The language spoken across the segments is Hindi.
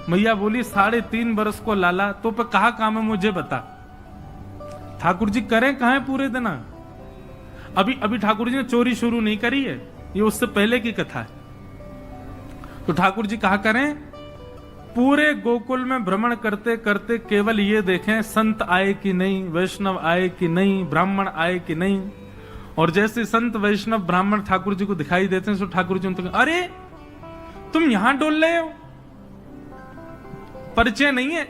मैया बोली 3.5 बरस को लाला, तो पे कहा काम है मुझे बता। ठाकुर जी करें कहा है पूरे दिन? अभी ठाकुर जी ने चोरी शुरू नहीं करी है, ये उससे पहले की कथा है। तो ठाकुर जी कहा करें, पूरे गोकुल में भ्रमण करते करते केवल ये देखें संत आए कि नहीं, वैष्णव आए कि नहीं, ब्राह्मण आए कि नहीं। और जैसे संत वैष्णव ब्राह्मण ठाकुर जी को दिखाई देते हैं तो ठाकुर जी उनको, अरे तुम यहां डोल रहे हो, परिचय नहीं है,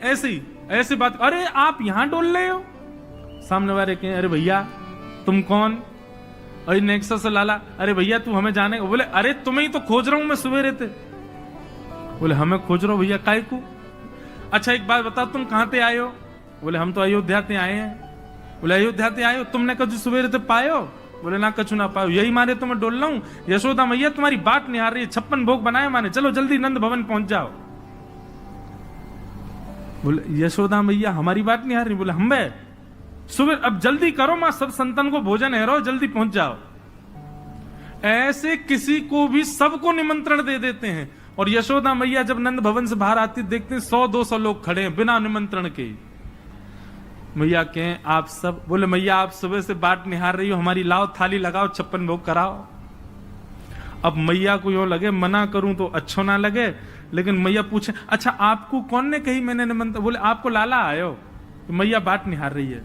ऐसी बात, अरे आप यहां डोल रहे हो। सामने वाले कहें, अरे भैया तुम कौन? अरे नेक्सा से लाला, अरे भैया तू हमें जाने। बोले अरे तुम्हें ही तो खोज रहा हूं मैं सवेरे से। बोले हमें खोज रहा हो भैया, काय को? अच्छा एक बात बताओ, तुम कहां से आए हो? बोले हम तो अयोध्या से आए हैं। बोले अयोध्या से आए हो, तुमने कछु सवेरे से पाए हो? बोले ना कछु ना पायो, यही मारे तो मैं डोल रहा हूं। यशोदा मैया तुम्हारी बात नहीं आ रही है, 56 भोग बनाए माने, चलो जल्दी नंद भवन पहुंच जाओ। बोले यशोदा मैया हमारी बात नहीं आ रही। बोले हम बे सुबह, अब जल्दी करो मां, सब संतन को भोजन है, रहो जल्दी पहुंच जाओ। ऐसे किसी को भी सबको निमंत्रण दे देते हैं। और यशोदा मैया जब नंद भवन से बाहर आती देखते हैं 100-200 लोग खड़े हैं बिना निमंत्रण के। मैया कहें आप सब? बोले मैया आप सुबह से बाट निहार रही हो हमारी, लाओ थाली लगाओ, 56 भोग कराओ। अब मैया को यूं लगे मना करूं तो अच्छो ना लगे, लेकिन मैया पूछे, अच्छा आपको कौन ने कही मैंने निमंत्रण? बोले आपको लाला आयो। तो मैया बाट निहार रही है।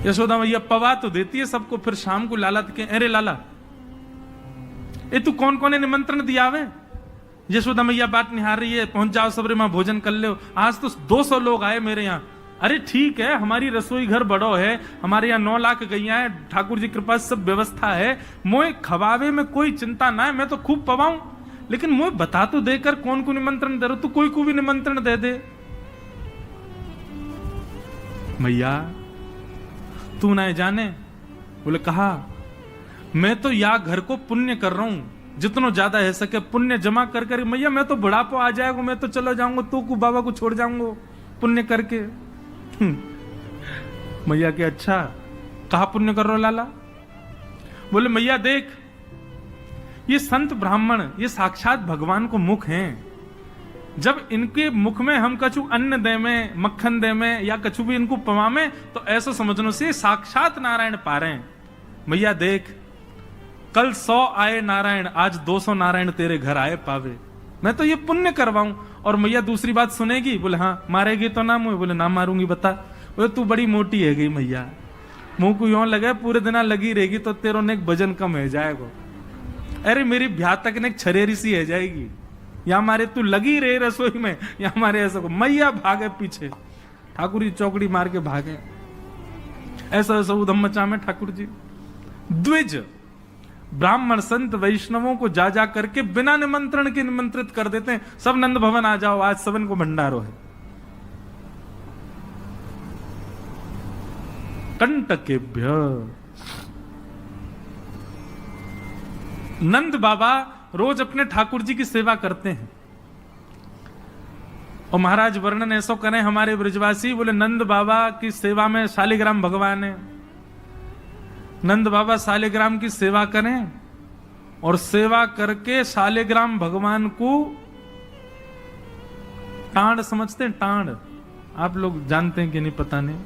यशोदा मैया पवा तो देती है सबको, फिर शाम को लाला तो कहे, अरे लाला ए तू कौन कौन ने निमंत्रण दिया वे? यशोदा मैया बात निहार रही है, पहुंच जाओ सबरे मां भोजन कर लो। आज तो 200 लोग आए मेरे यहाँ। अरे ठीक है, हमारी रसोई घर बड़ो है, हमारे यहाँ 9 लाख गैया है, ठाकुर जी कृपा सब व्यवस्था है, मोए खवावे में कोई चिंता ना है, मैं तो खूब पवाऊं, लेकिन मोए बता तो देकर कौन को निमंत्रण दे रहे हो? तू कोई को भी निमंत्रण दे दे। मैया तू ना जाने। बोले कहा, मैं तो या घर को पुण्य कर रहा हूं, जितना ज्यादा है सके पुण्य जमा कर कर। मैया मैं तो बुढ़ापा आ जाएगा, मैं तो चला जाऊंगा, तो को बाबा को छोड़ जाऊंगा पुण्य करके। मैया के अच्छा कहा पुण्य कर रहे हो लाला? बोले मैया देख, ये संत ब्राह्मण ये साक्षात भगवान को मुख हैं। जब इनके मुख में हम कछु अन्न दे में, मक्खन दे में, या कछु भी इनको पवामे, तो ऐसा समझने से साक्षात नारायण पा रहे हैं। मैया देख, कल 100 आए नारायण, आज 200 नारायण तेरे घर आए पावे, मैं तो ये पुण्य करवाऊं। और मैया दूसरी बात सुनेगी? बोले हाँ। मारेगी तो ना मुझे? बोले ना मारूंगी, बता। बोले तू बड़ी मोटी है गई मैया, मुंह को यूं लगे पूरे दिन लगी रहेगी तो तेरो ने एक वजन कम है जाएगा। अरे मेरी ब्याह तक ने एक छरेरी सी है जाएगी, या मारे तू लगी रहे रसोई में, या मारे ऐसा को। मैया भागे पीछे, ठाकुर जी चौकड़ी मार के भागे। ऐसा ऐसा उधम मचा में ठाकुर जी द्विज ब्राह्मण संत वैष्णवों को जा जा करके बिना निमंत्रण के निमंत्रित कर देते हैं। सब नंद भवन आ जाओ, आज सबन को भंडारो है। कंटकेभ्य नंद बाबा रोज अपने ठाकुर जी की सेवा करते हैं। और महाराज वर्णन ऐसा करें हमारे ब्रजवासी, बोले नंद बाबा की सेवा में शालिग्राम भगवान है। नंद बाबा शालिग्राम की सेवा करें और सेवा करके शालिग्राम भगवान को टांड समझते हैं। टांड आप लोग जानते हैं कि नहीं पता नहीं,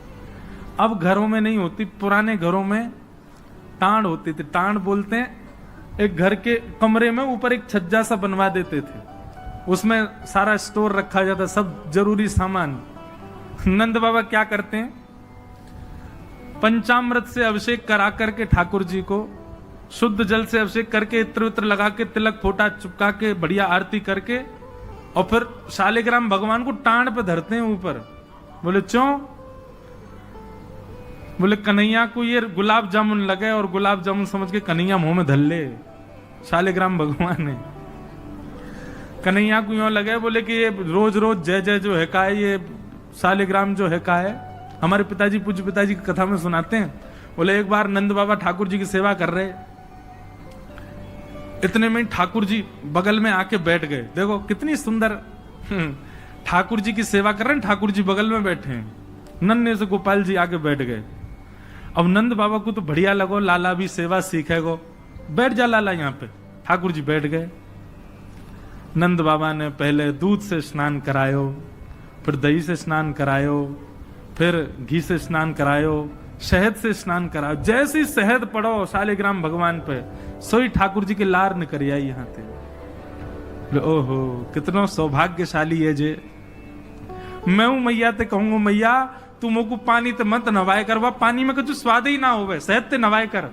अब घरों में नहीं होती, पुराने घरों में टांड होती थी। टांड बोलते हैं, एक घर के कमरे में ऊपर एक छज्जा सा बनवा देते थे, उसमें सारा स्टोर रखा जाता, सब जरूरी सामान। नंद बाबा क्या करते हैं, पंचामृत से अभिषेक करा करके ठाकुर जी को शुद्ध जल से अभिषेक करके, इत्र वित्र लगा के, तिलक फोटा चुपका के, बढ़िया आरती करके, और फिर शालिग्राम भगवान को टांड पे धरते हैं ऊपर। बोले क्यों? बोले कन्हैया को ये गुलाब जामुन लगे और गुलाब जामुन समझ के कन्हैया मुंह में धर ले। शालिग्राम भगवान ने कन्हैया को यूं लगे, बोले कि ये रोज रोज जय जय जो है का है, ये शालिग्राम जो है का है। हमारे पिताजी, पूज्य पिताजी की कथा में सुनाते हैं, बोले एक बार नंद बाबा ठाकुर जी की सेवा कर रहे, इतने में ठाकुर जी बगल में आके बैठ गए। देखो कितनी सुंदर, ठाकुर जी की सेवा कर रहे हैं, ठाकुर जी बगल में बैठे हैं, नन्हे से गोपाल जी आके बैठ गए। अब नंद बाबा को तो बढ़िया लगो, लाला भी सेवा सीखेगो, बैठ जा लाला यहाँ पे। ठाकुर जी बैठ गए। नंद बाबा ने पहले दूध से स्नान करायो, फिर दही से स्नान करायो, फिर घी से स्नान करायो, शहद से स्नान करायो। जैसी शहद पड़ो शालिग्राम भगवान पे, सोई ठाकुर जी के लार न करिया यहाँ थे। ओहो कितना सौभाग्यशाली है जे। मैं हूं मैया ते कहूंगा मैया तू मोको पानी ते मत नवाए कर, वह पानी में कुछ स्वाद ही ना होवे, शहद ते नवाए कर,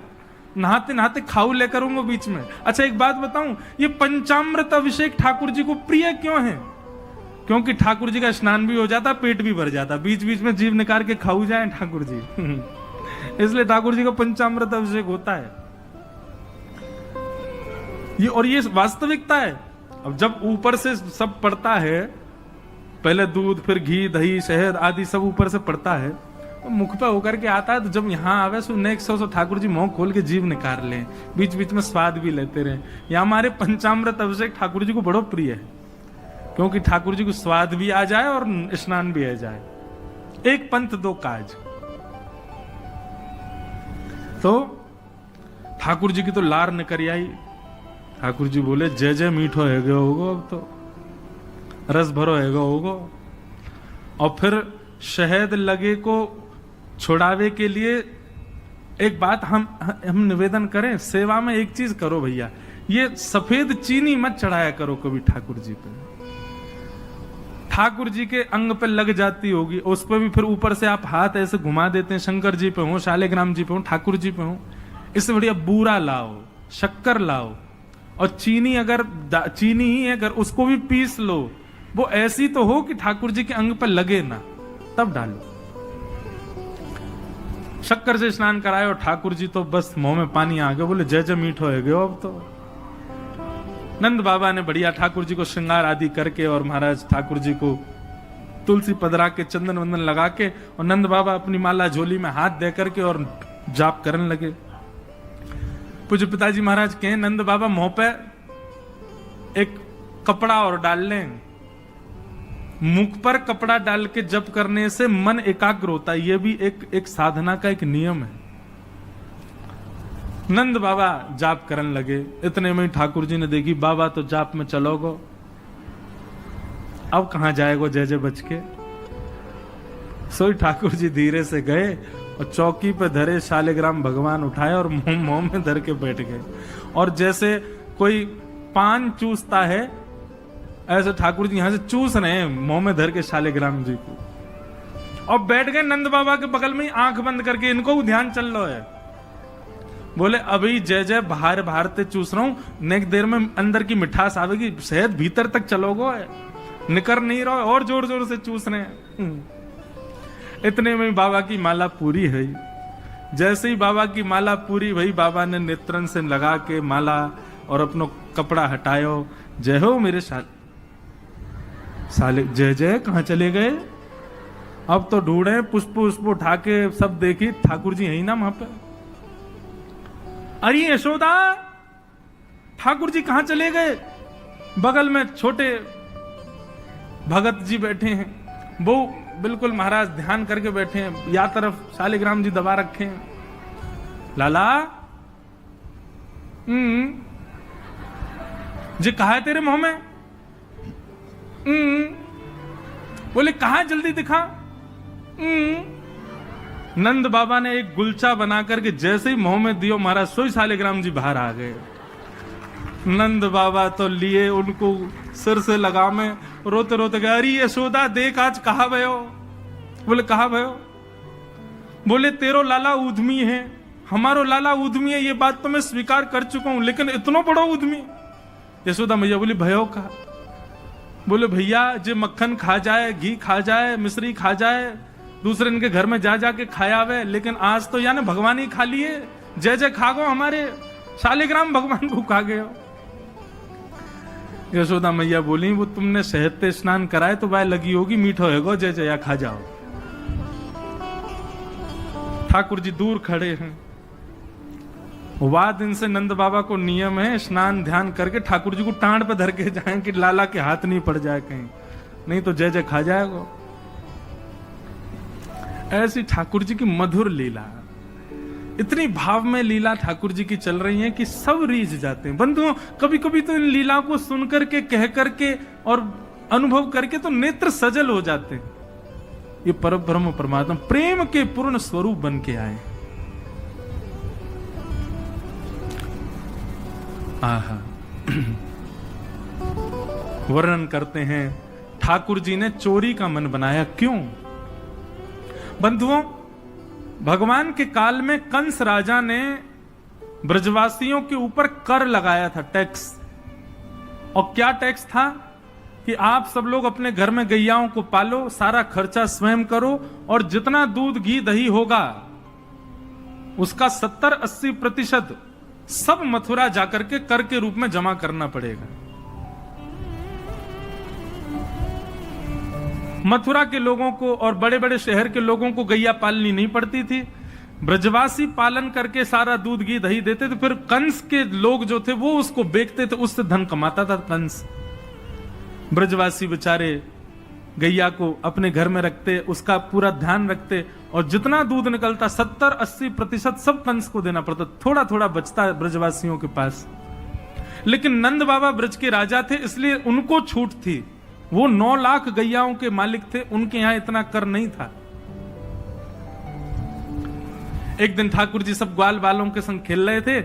नहाते नहाते खाऊ ले करूंगा बीच में। अच्छा एक बात बताऊं, ये पंचामृत अभिषेक ठाकुर जी को प्रिय क्यों है? क्योंकि ठाकुर जी का स्नान भी हो जाता, पेट भी भर जाता, बीच बीच में जीभ निकाल के खाऊ जाए ठाकुर जी इसलिए ठाकुर जी का पंचामृत अभिषेक होता है ये, और ये वास्तविकता है। अब जब ऊपर से सब पड़ता है, पहले दूध फिर घी दही शहद आदि सब ऊपर से पड़ता है, तो मुख पे होकर के आता है, तो जब यहाँ आवे so next so Thakur ji मुंह खोल के जीभ निकाल लें, बीच बीच में स्वाद भी लेते रहे। या हमारे पंचामृत अभिषेक ठाकुर जी को बड़ो प्रिय है, क्योंकि ठाकुर जी को स्वाद भी आ जाए और स्नान भी आ जाए। एक पंथ दो काज। तो ठाकुर जी की तो लार न करी आई। ठाकुर जी बोले जय जय मीठो है गयो होगो, अब तो रस भरो है गयो होगो। और फिर शहद लगे को छुड़ावे के लिए एक बात हम निवेदन करें, सेवा में एक चीज करो भैया, ये सफेद चीनी मत चढ़ाया करो कभी ठाकुर जी पे। ठाकुर जी के अंग पे लग जाती होगी, उस पर भी फिर ऊपर से आप हाथ ऐसे घुमा देते हैं, शंकर जी पे हो, शालिग्राम जी पे हो, ठाकुर जी पे हो। इससे बढ़िया बूरा लाओ, शक्कर लाओ, और चीनी अगर चीनी ही अगर उसको भी पीस लो, वो ऐसी तो हो कि ठाकुर जी के अंग पर लगे ना, तब डालो। शक्कर से स्नान कराए और ठाकुर जी तो बस मुंह में पानी आ गया, बोले जय जय मीठो है गयो अब तो। नंद बाबा ने बढ़िया ठाकुर जी को श्रृंगार आदि करके और महाराज ठाकुर जी को तुलसी पधरा के चंदन वंदन लगा के, और नंद बाबा अपनी माला झोली में हाथ दे करके और जाप करने लगे। पूज्य पिताजी महाराज कहे नंद बाबा मुंह पे एक कपड़ा और डाल लें, मुख पर कपड़ा डाल के जप करने से मन एकाग्र होता है, यह भी एक साधना का एक नियम है। नंद बाबा जाप करने लगे, इतने में ठाकुर जी ने देखी बाबा तो जाप में चलोगो, अब कहां जाएगो जय जय बच के। सोई ठाकुर जी धीरे से गए और चौकी पे धरे शालिग्राम भगवान उठाए और मुंह में धर के बैठ गए, और जैसे कोई पान चूसता है ऐसे ठाकुर जी यहां से चूस रहे हैं मुंह में धर के शालिग्राम जी को, और बैठ गए नंद बाबा के बगल में ही आंख बंद करके, इनको ध्यान चल रहा है। बोले अभी जय जय बाहर बाहर ते चूस रहा हूं, नेक देर में अंदर की मिठास आवेगी, शहद भीतर तक चलोगो, निकर नहीं रहो, और जोर जोर से चूस रहे हैं। इतने में बाबा की माला पूरी है। जैसे ही बाबा की माला पूरी भई, बाबा ने नेत्रन से लगा के माला और अपनो कपड़ा हटायो, जय हो मेरे साले जय जय कहां चले गए। अब तो ढूंढे पुष्प पुष्प उठा के सब देखी, ठाकुर जी यही ना वहां पे। अरे यशोदा ठाकुर जी कहां चले गए। बगल में छोटे भगत जी बैठे हैं, वो बिल्कुल महाराज ध्यान करके बैठे हैं, या तरफ शालिग्राम जी दबा रखे हैं। लाला जी कहा है तेरे मुंह में। बोले कहा जल्दी दिखा। नंद बाबा ने एक गुलचा बना करके जैसे ही मुंह में दियो, महाराज सोई शालिग्राम जी बाहर आ गए। नंद बाबा तो लिए उनको सिर से लगा में, रोते रोते गए, अरे यशोदा देख आज कहा भयो। बोले कहा भयो। बोले तेरो लाला उद्यमी है, हमारो लाला उद्यमी है, ये बात तो मैं स्वीकार कर चुका हूं, लेकिन इतना बड़ा उद्यमी। यशोदा मैया बोली भयो का। बोले भैया जे मक्खन खा जाए, घी खा जाए, मिश्री खा जाए, दूसरे इनके घर में जा जाके खाया आवे, लेकिन आज तो यानी भगवान ही खा लिए, जय जय खा गो, हमारे शालिग्राम भगवान को खा गए। यशोदा मैया बोली वो तुमने शहद से स्नान कराए तो बाय लगी होगी, मीठो है गो, जय जय खा जाओ। ठाकुर जी दूर खड़े हैं। वाह दिन से नंद बाबा को नियम है स्नान ध्यान करके ठाकुर जी को टांड पे धर के जाए कि लाला के हाथ नहीं पड़ जाए कहीं, नहीं तो जय जय खा जाएगा। ऐसी ठाकुर जी की मधुर लीला। इतनी भाव में लीला ठाकुर जी की चल रही है कि सब रीझ जाते हैं। बंधुओं, कभी कभी तो इन लीला को सुन करके, कह करके और अनुभव करके तो नेत्र सजल हो जाते हैं। ये परब्रह्म परमात्मा प्रेम के पूर्ण स्वरूप बन के आए। आहा, वर्णन करते हैं, ठाकुर जी ने चोरी का मन बनाया। क्यों? बंधुओं, भगवान के काल में कंस राजा ने ब्रजवासियों के ऊपर कर लगाया था, टैक्स। और क्या टैक्स था? कि आप सब लोग अपने घर में गैयाओं को पालो, सारा खर्चा स्वयं करो, और जितना दूध घी दही होगा उसका 70-80% सब मथुरा जाकर के कर के रूप में जमा करना पड़ेगा। मथुरा के लोगों को और बड़े बड़े शहर के लोगों को गैया पालनी नहीं पड़ती थी, ब्रजवासी पालन करके सारा दूध घी दही देते थे। फिर कंस के लोग जो थे वो उसको बेचते थे, उससे धन कमाता था कंस। ब्रजवासी बेचारे गैया को अपने घर में रखते, उसका पूरा ध्यान रखते, और जितना दूध निकलता 70-80% सब कंस को देना पड़ता। थोड़ा थोड़ा बचता ब्रजवासियों के पास। लेकिन नंद बाबा ब्रज के राजा थे, इसलिए उनको छूट थी। वो 9 लाख गैयाओं के मालिक थे, उनके यहां इतना कर नहीं था। एक दिन ठाकुर जी सब ग्वाल बालों के संग खेल रहे थे।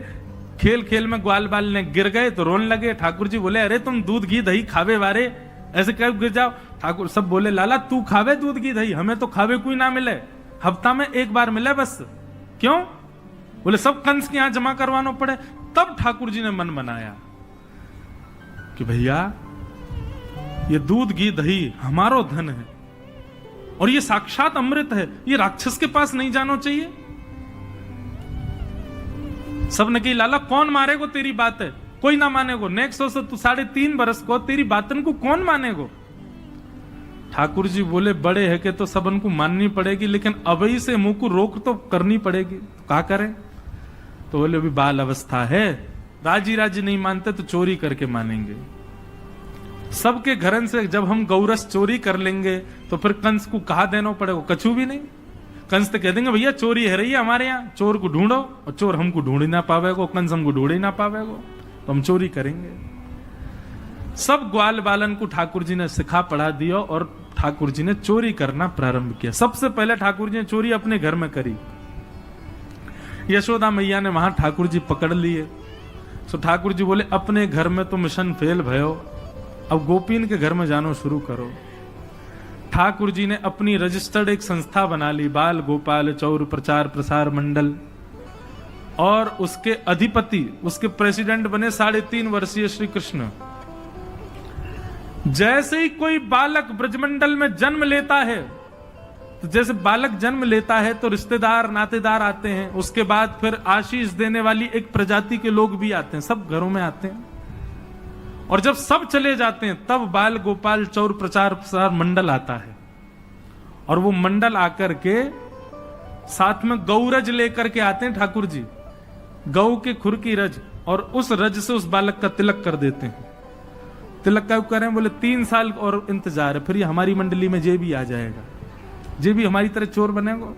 खेल खेल में ग्वाल बाल ने गिर गए तो रोने लगे। ठाकुर जी बोले, अरे तुम दूध घी दही खावे वारे, ऐसे कब गिर जाओ? ठाकुर सब बोले, लाला तू खावे दूध घी दही, हमें तो खावे कोई ना मिले, हफ्ता में एक बार मिले बस। क्यों? बोले सब कंस के यहां जमा करवाना पड़े। तब ठाकुर जी ने मन बनाया कि भैया ये दूध घी दही हमारो धन है, और ये साक्षात अमृत है, ये राक्षस के पास नहीं जाना चाहिए। सबने कही, लाला कौन मारेगो तेरी बात है? कोई ना मानेगो। नेक्स्ट हो तू 3.5 बरस को तेरी बातन को कौन मानेगो? ठाकुर जी बोले, बड़े है के तो सबन को माननी पड़ेगी, लेकिन अभी से मुंह को रोक तो करनी पड़ेगी। तो क्या करें? तो बोले अभी बाल अवस्था है, राजी राजी नहीं मानते तो चोरी करके मानेंगे। सबके घरन से जब हम गौरस चोरी कर लेंगे तो फिर कंस को कहा देना पड़ेगा? कछु भी नहीं। कंस तो कह देंगे, भैया चोरी है रही है हमारे यहाँ, चोर को ढूंढो, और चोर हमको ढूंढ ही ना पावेगो, कंस हमको ढूंढ ही ना पावेगो, तो हम चोरी करेंगे। सब ग्वाल बालन को ठाकुर जी ने सिखा पढ़ा दिया, और ठाकुर जी ने चोरी करना प्रारंभ किया। सबसे पहले ठाकुर जी ने चोरी अपने घर में करी। यशोदा मैया ने वहां ठाकुर जी पकड़ लिए। तो ठाकुर जी बोले, अपने घर में तो मिशन फेल भयो, अब गोपीन के घर में जानो शुरू करो। ठाकुर जी ने अपनी रजिस्टर्ड एक संस्था बना ली, बाल गोपाल चौर प्रचार प्रसार मंडल, और उसके अधिपति, उसके प्रेसिडेंट बने 3.5 वर्षीय श्री कृष्ण। जैसे ही कोई बालक ब्रजमंडल में जन्म लेता है, तो जैसे बालक जन्म लेता है तो रिश्तेदार नातेदार आते हैं, उसके बाद फिर आशीष देने वाली एक प्रजाति के लोग भी आते हैं, सब घरों में आते हैं। और जब सब चले जाते हैं तब बाल गोपाल चौर प्रचार प्रसार मंडल आता है, और वो मंडल आकर के साथ में गौरज लेकर के आते हैं ठाकुर जी, गौ के खुर की रज, और उस रज से उस बालक का तिलक कर देते हैं। तिलक का करें? बोले 3 साल और इंतजार है, फिर ये हमारी मंडली में जे भी आ जाएगा, जे भी हमारी तरह चोर बनेगा।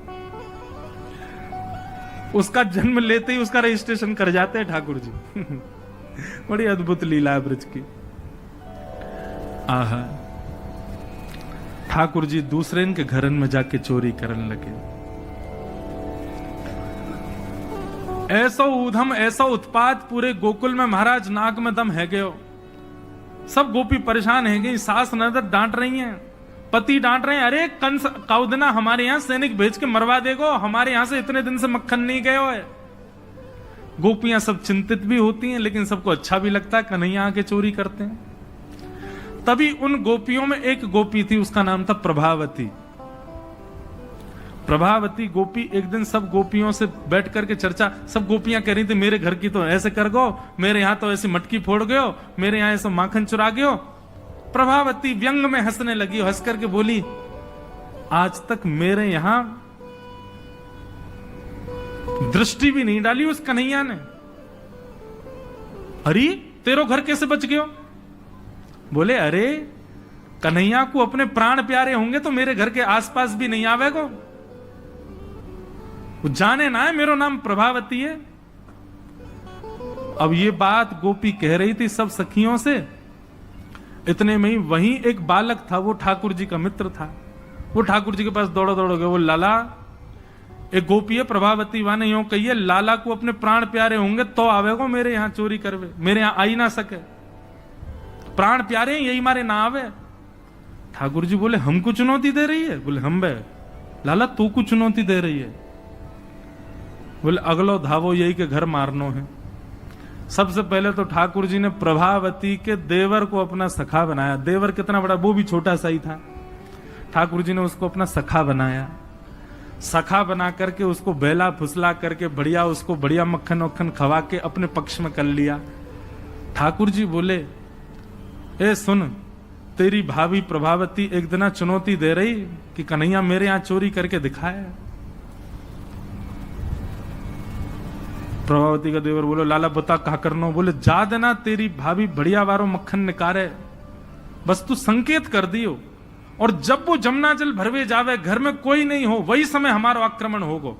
उसका जन्म लेते ही उसका रजिस्ट्रेशन कर जाते हैं ठाकुर जी। बड़ी अद्भुत लीला है ब्रज की। आहा, ठाकुर जी दूसरे इनके घरन में जाके चोरी करने लगे। ऐसा ऊधम, ऐसा उत्पात पूरे गोकुल में, महाराज नाक में दम है गयो। सब गोपी परेशान है गई, सास नजर डांट रही हैं, पति डांट रहे हैं, अरे कंस कौदना हमारे यहां सैनिक भेज के मरवा देगो, हमारे यहां से इतने दिन से मक्खन नहीं गयो है। गोपियां सब चिंतित भी होती हैं, लेकिन सबको अच्छा भी लगता है, कन्हैया आके चोरी करते हैं। तभी उन गोपियों में एक गोपी थी, उसका नाम था प्रभावती। प्रभावती गोपी एक दिन सब गोपियों से बैठ करके चर्चा, सब गोपियां कह रही थी, मेरे घर की तो ऐसे कर गो, मेरे यहां तो ऐसी मटकी फोड़ गयो, मेरे यहां ऐसा माखन चुरा गयो। प्रभावती व्यंग में हंसने लगी, हंस करके बोली, आज तक मेरे यहां दृष्टि भी नहीं डाली उस कन्हैया ने। अरे तेरो घर कैसे बच गयो? बोले, अरे कन्हैया को अपने प्राण प्यारे होंगे तो मेरे घर के आसपास भी नहीं आवेगो। वो जाने ना है मेरो नाम प्रभावती है। अब ये बात गोपी कह रही थी सब सखियों से। इतने में ही वहीं एक बालक था, वो ठाकुर जी का मित्र था। वो ठाकुर जी के पास दौड़ो दौड़ो गए, वो लाला एक गोपी है प्रभावती वाने यूं कहिए, लाला को अपने प्राण प्यारे होंगे तो आवेगो मेरे यहां चोरी करवे, मेरे यहां आई ना सके, प्राण प्यारे हैं यही मारे ना आवे। ठाकुर जी बोले हमको चुनौती दे रही है? बोले हम बे लाला तू को चुनौती दे रही है? बोले अगलो धावो यही के घर मारनो है। सबसे पहले तो ठाकुर जी ने प्रभावती के देवर को अपना सखा बनाया। देवर कितना बड़ा, वो भी छोटा सा ही था। ठाकुर जी ने उसको अपना सखा बनाया। सखा बना करके उसको बेला फुसला करके बढ़िया उसको बढ़िया मक्खन वक्खन खवा के अपने पक्ष में कर लिया। ठाकुर जी बोले ए सुन, तेरी भाभी प्रभावती एक दिन चुनौती दे रही कि कन्हैया मेरे यहां चोरी करके दिखाया। प्रभावती का देवर बोलो लाला बता कहा करनो? बोले जा देना तेरी भाभी बढ़िया वारो मक्खन निकारे, बस तू संकेत कर दियो, और जब वो जमुना जल भरवे जावे घर में कोई नहीं हो वही समय हमारा आक्रमण होगो।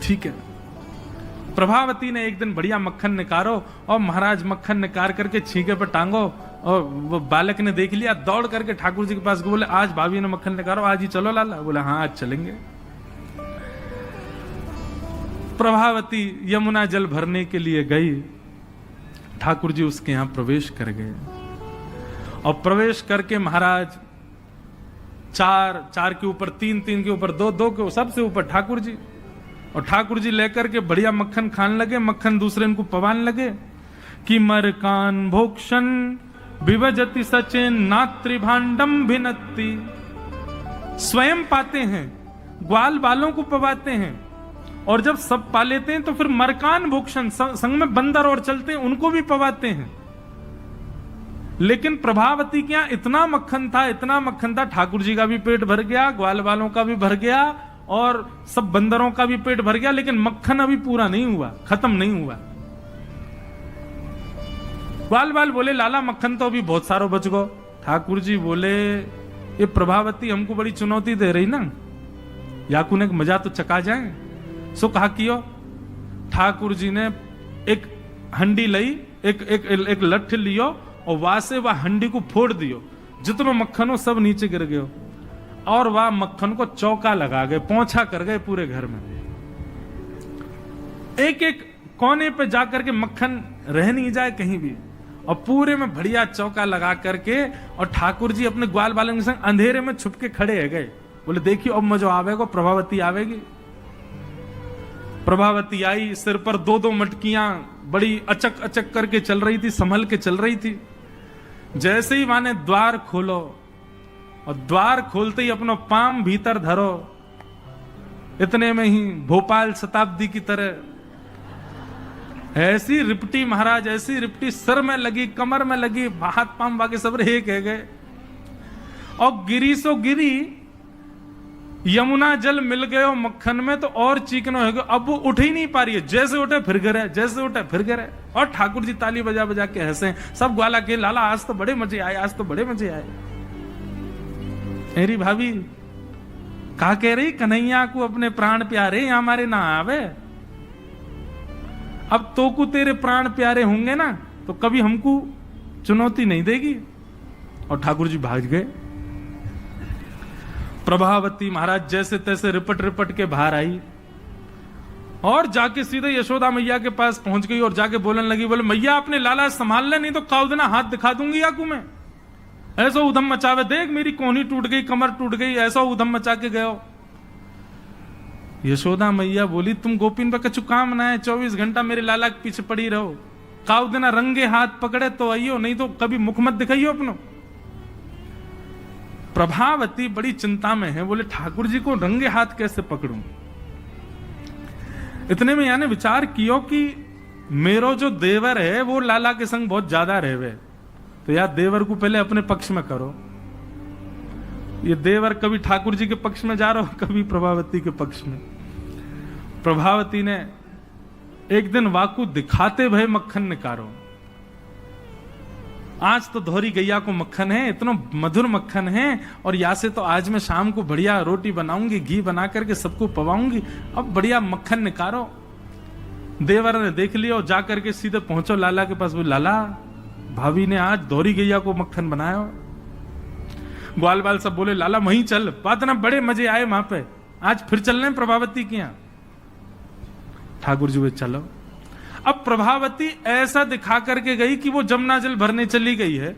ठीक है। प्रभावती ने एक दिन बढ़िया मक्खन निकारो और महाराज मक्खन निकाल करके छींके पर टांगो, और वो बालक ने देख लिया, दौड़ करके ठाकुर जी के पास बोले आज भाभी ने मक्खन निकालो, आज ही चलो लाला। बोले हाँ आज चलेंगे। प्रभावती यमुना जल भरने के लिए गई। ठाकुर जी उसके यहां प्रवेश कर गए, और प्रवेश करके महाराज चार के ऊपर तीन के ऊपर दो के सबसे ऊपर ठाकुर जी, और ठाकुर जी लेकर के बढ़िया मक्खन खाने लगे। मक्खन दूसरे इनको पवान लगे कि मरकान भोक्षण विभजति सचेन नात्री भांडम भिन्नति। स्वयं पाते हैं, ग्वाल बालों को पवाते हैं, और जब सब पा लेते हैं तो फिर मरकान भोक्षण संग में बंदर और चलते हैं उनको भी पवाते हैं। लेकिन प्रभावती के यहां इतना मक्खन था, ठाकुर जी का भी पेट भर गया, ग्वाल वालों का भी भर गया, और सब बंदरों का भी पेट भर गया, लेकिन मक्खन अभी पूरा नहीं हुआ, खत्म नहीं हुआ। ग्वाल बाल बोले लाला मक्खन तो अभी बहुत सारो बच गो। ठाकुर जी बोले ये प्रभावती हमको बड़ी चुनौती दे रही ना, याकू ने मजा तो चका जाए। सो कहा कियो। ठाकुर जी ने एक हंडी लई, एक लठ लियो, और वहां से वह हंडी को फोड़ दियो, जितनो मक्खन हो सब नीचे गिर गयो, और वह मक्खन को चौका लगा गए, पोंछा कर गए पूरे घर में। एक कोने पे जाकर के मक्खन रह नहीं जाए कहीं भी, और पूरे में बढ़िया चौका लगा करके, और ठाकुर जी अपने ग्वाल बालन के संग अंधेरे में छुप के खड़े है गए। बोले देखियो अब मजो आवेगा, प्रभावती आवेगी। प्रभावती आई, सिर पर दो मटकियां बड़ी अचक करके चल रही थी, संभल के चल रही थी। जैसे ही माने द्वार खोलो, और द्वार खोलते ही अपना पाम भीतर धरो, इतने में ही भोपाल शताब्दी की तरह ऐसी रिपटी महाराज, ऐसी रिपटी सिर में लगी, कमर में लगी, हाथ पाम बाकी सब रहे कह गए, और गिरी सो गिरी। यमुना जल मिल गए मक्खन में तो और चीकनो हो गया। अब वो उठ ही नहीं पा रही है, जैसे उठे फिर गिरे, जैसे उठे फिर गिरे। और ठाकुर जी ताली बजा बजा के हंसे, सब ग्वाला के लाला आज तो बड़े मजे आए, आज तो बड़े मजे आए। मेरी भाभी कहा कह रही कन्हैया को अपने प्राण प्यारे यहाँ हमारे ना आवे। अब तो को तेरे प्राण प्यारे होंगे ना तो कभी हमको चुनौती नहीं देगी। और ठाकुर जी भाग गए। प्रभावती महाराज जैसे तैसे रिपट के बाहर आई, और जाके सीधे यशोदा मैया के पास पहुंच गई, और जाके बोलने लगी, बोले मैया अपने लाला संभाल ले, नहीं तो काउदना हाथ दिखा दूंगी याकू में। ऐसा उधम मचावे, देख मेरी कोहनी टूट गई, कमर टूट गई, ऐसा उधम मचा के गयो। यशोदा मैया बोली तुम गोपिन पे कछु काम ना है, 24 घंटा मेरे लाला के पीछे पड़ी रहो, काउदना रंगे हाथ पकड़े तो आइयो, नहीं तो कभी मुख मत दिखाइयो अपनो। प्रभावती बड़ी चिंता में है, बोले ठाकुर जी को रंगे हाथ कैसे पकड़ूं। इतने में यानी विचार कियो कि मेरो जो देवर है वो लाला के संग बहुत ज्यादा रहवे, तो यार देवर को पहले अपने पक्ष में करो। ये देवर कभी ठाकुर जी के पक्ष में जा रहा हो, कभी प्रभावती के पक्ष में। प्रभावती ने एक दिन वाकू दिखाते भय मक्खन निकारो। आज तो धोरी गैया को मक्खन है, इतना मधुर मक्खन है, और यहाँ से तो आज मैं शाम को बढ़िया रोटी बनाऊंगी, घी बना करके सबको पवाऊंगी, अब बढ़िया मक्खन निकालो। देवर ने देख लिया और जाकर के सीधे पहुंचो लाला के पास। वो लाला, भाभी ने आज धोरी गैया को मक्खन बनाया। ग्वाल बाल सब बोले लाला वहीं चल, बात ना बड़े मजे आए वहां पे, आज फिर चल रहे हैं प्रभावती के यहाँ। ठाकुर जी वे चलो। अब प्रभावती ऐसा दिखा करके गई कि वो जमुना जल भरने चली गई है।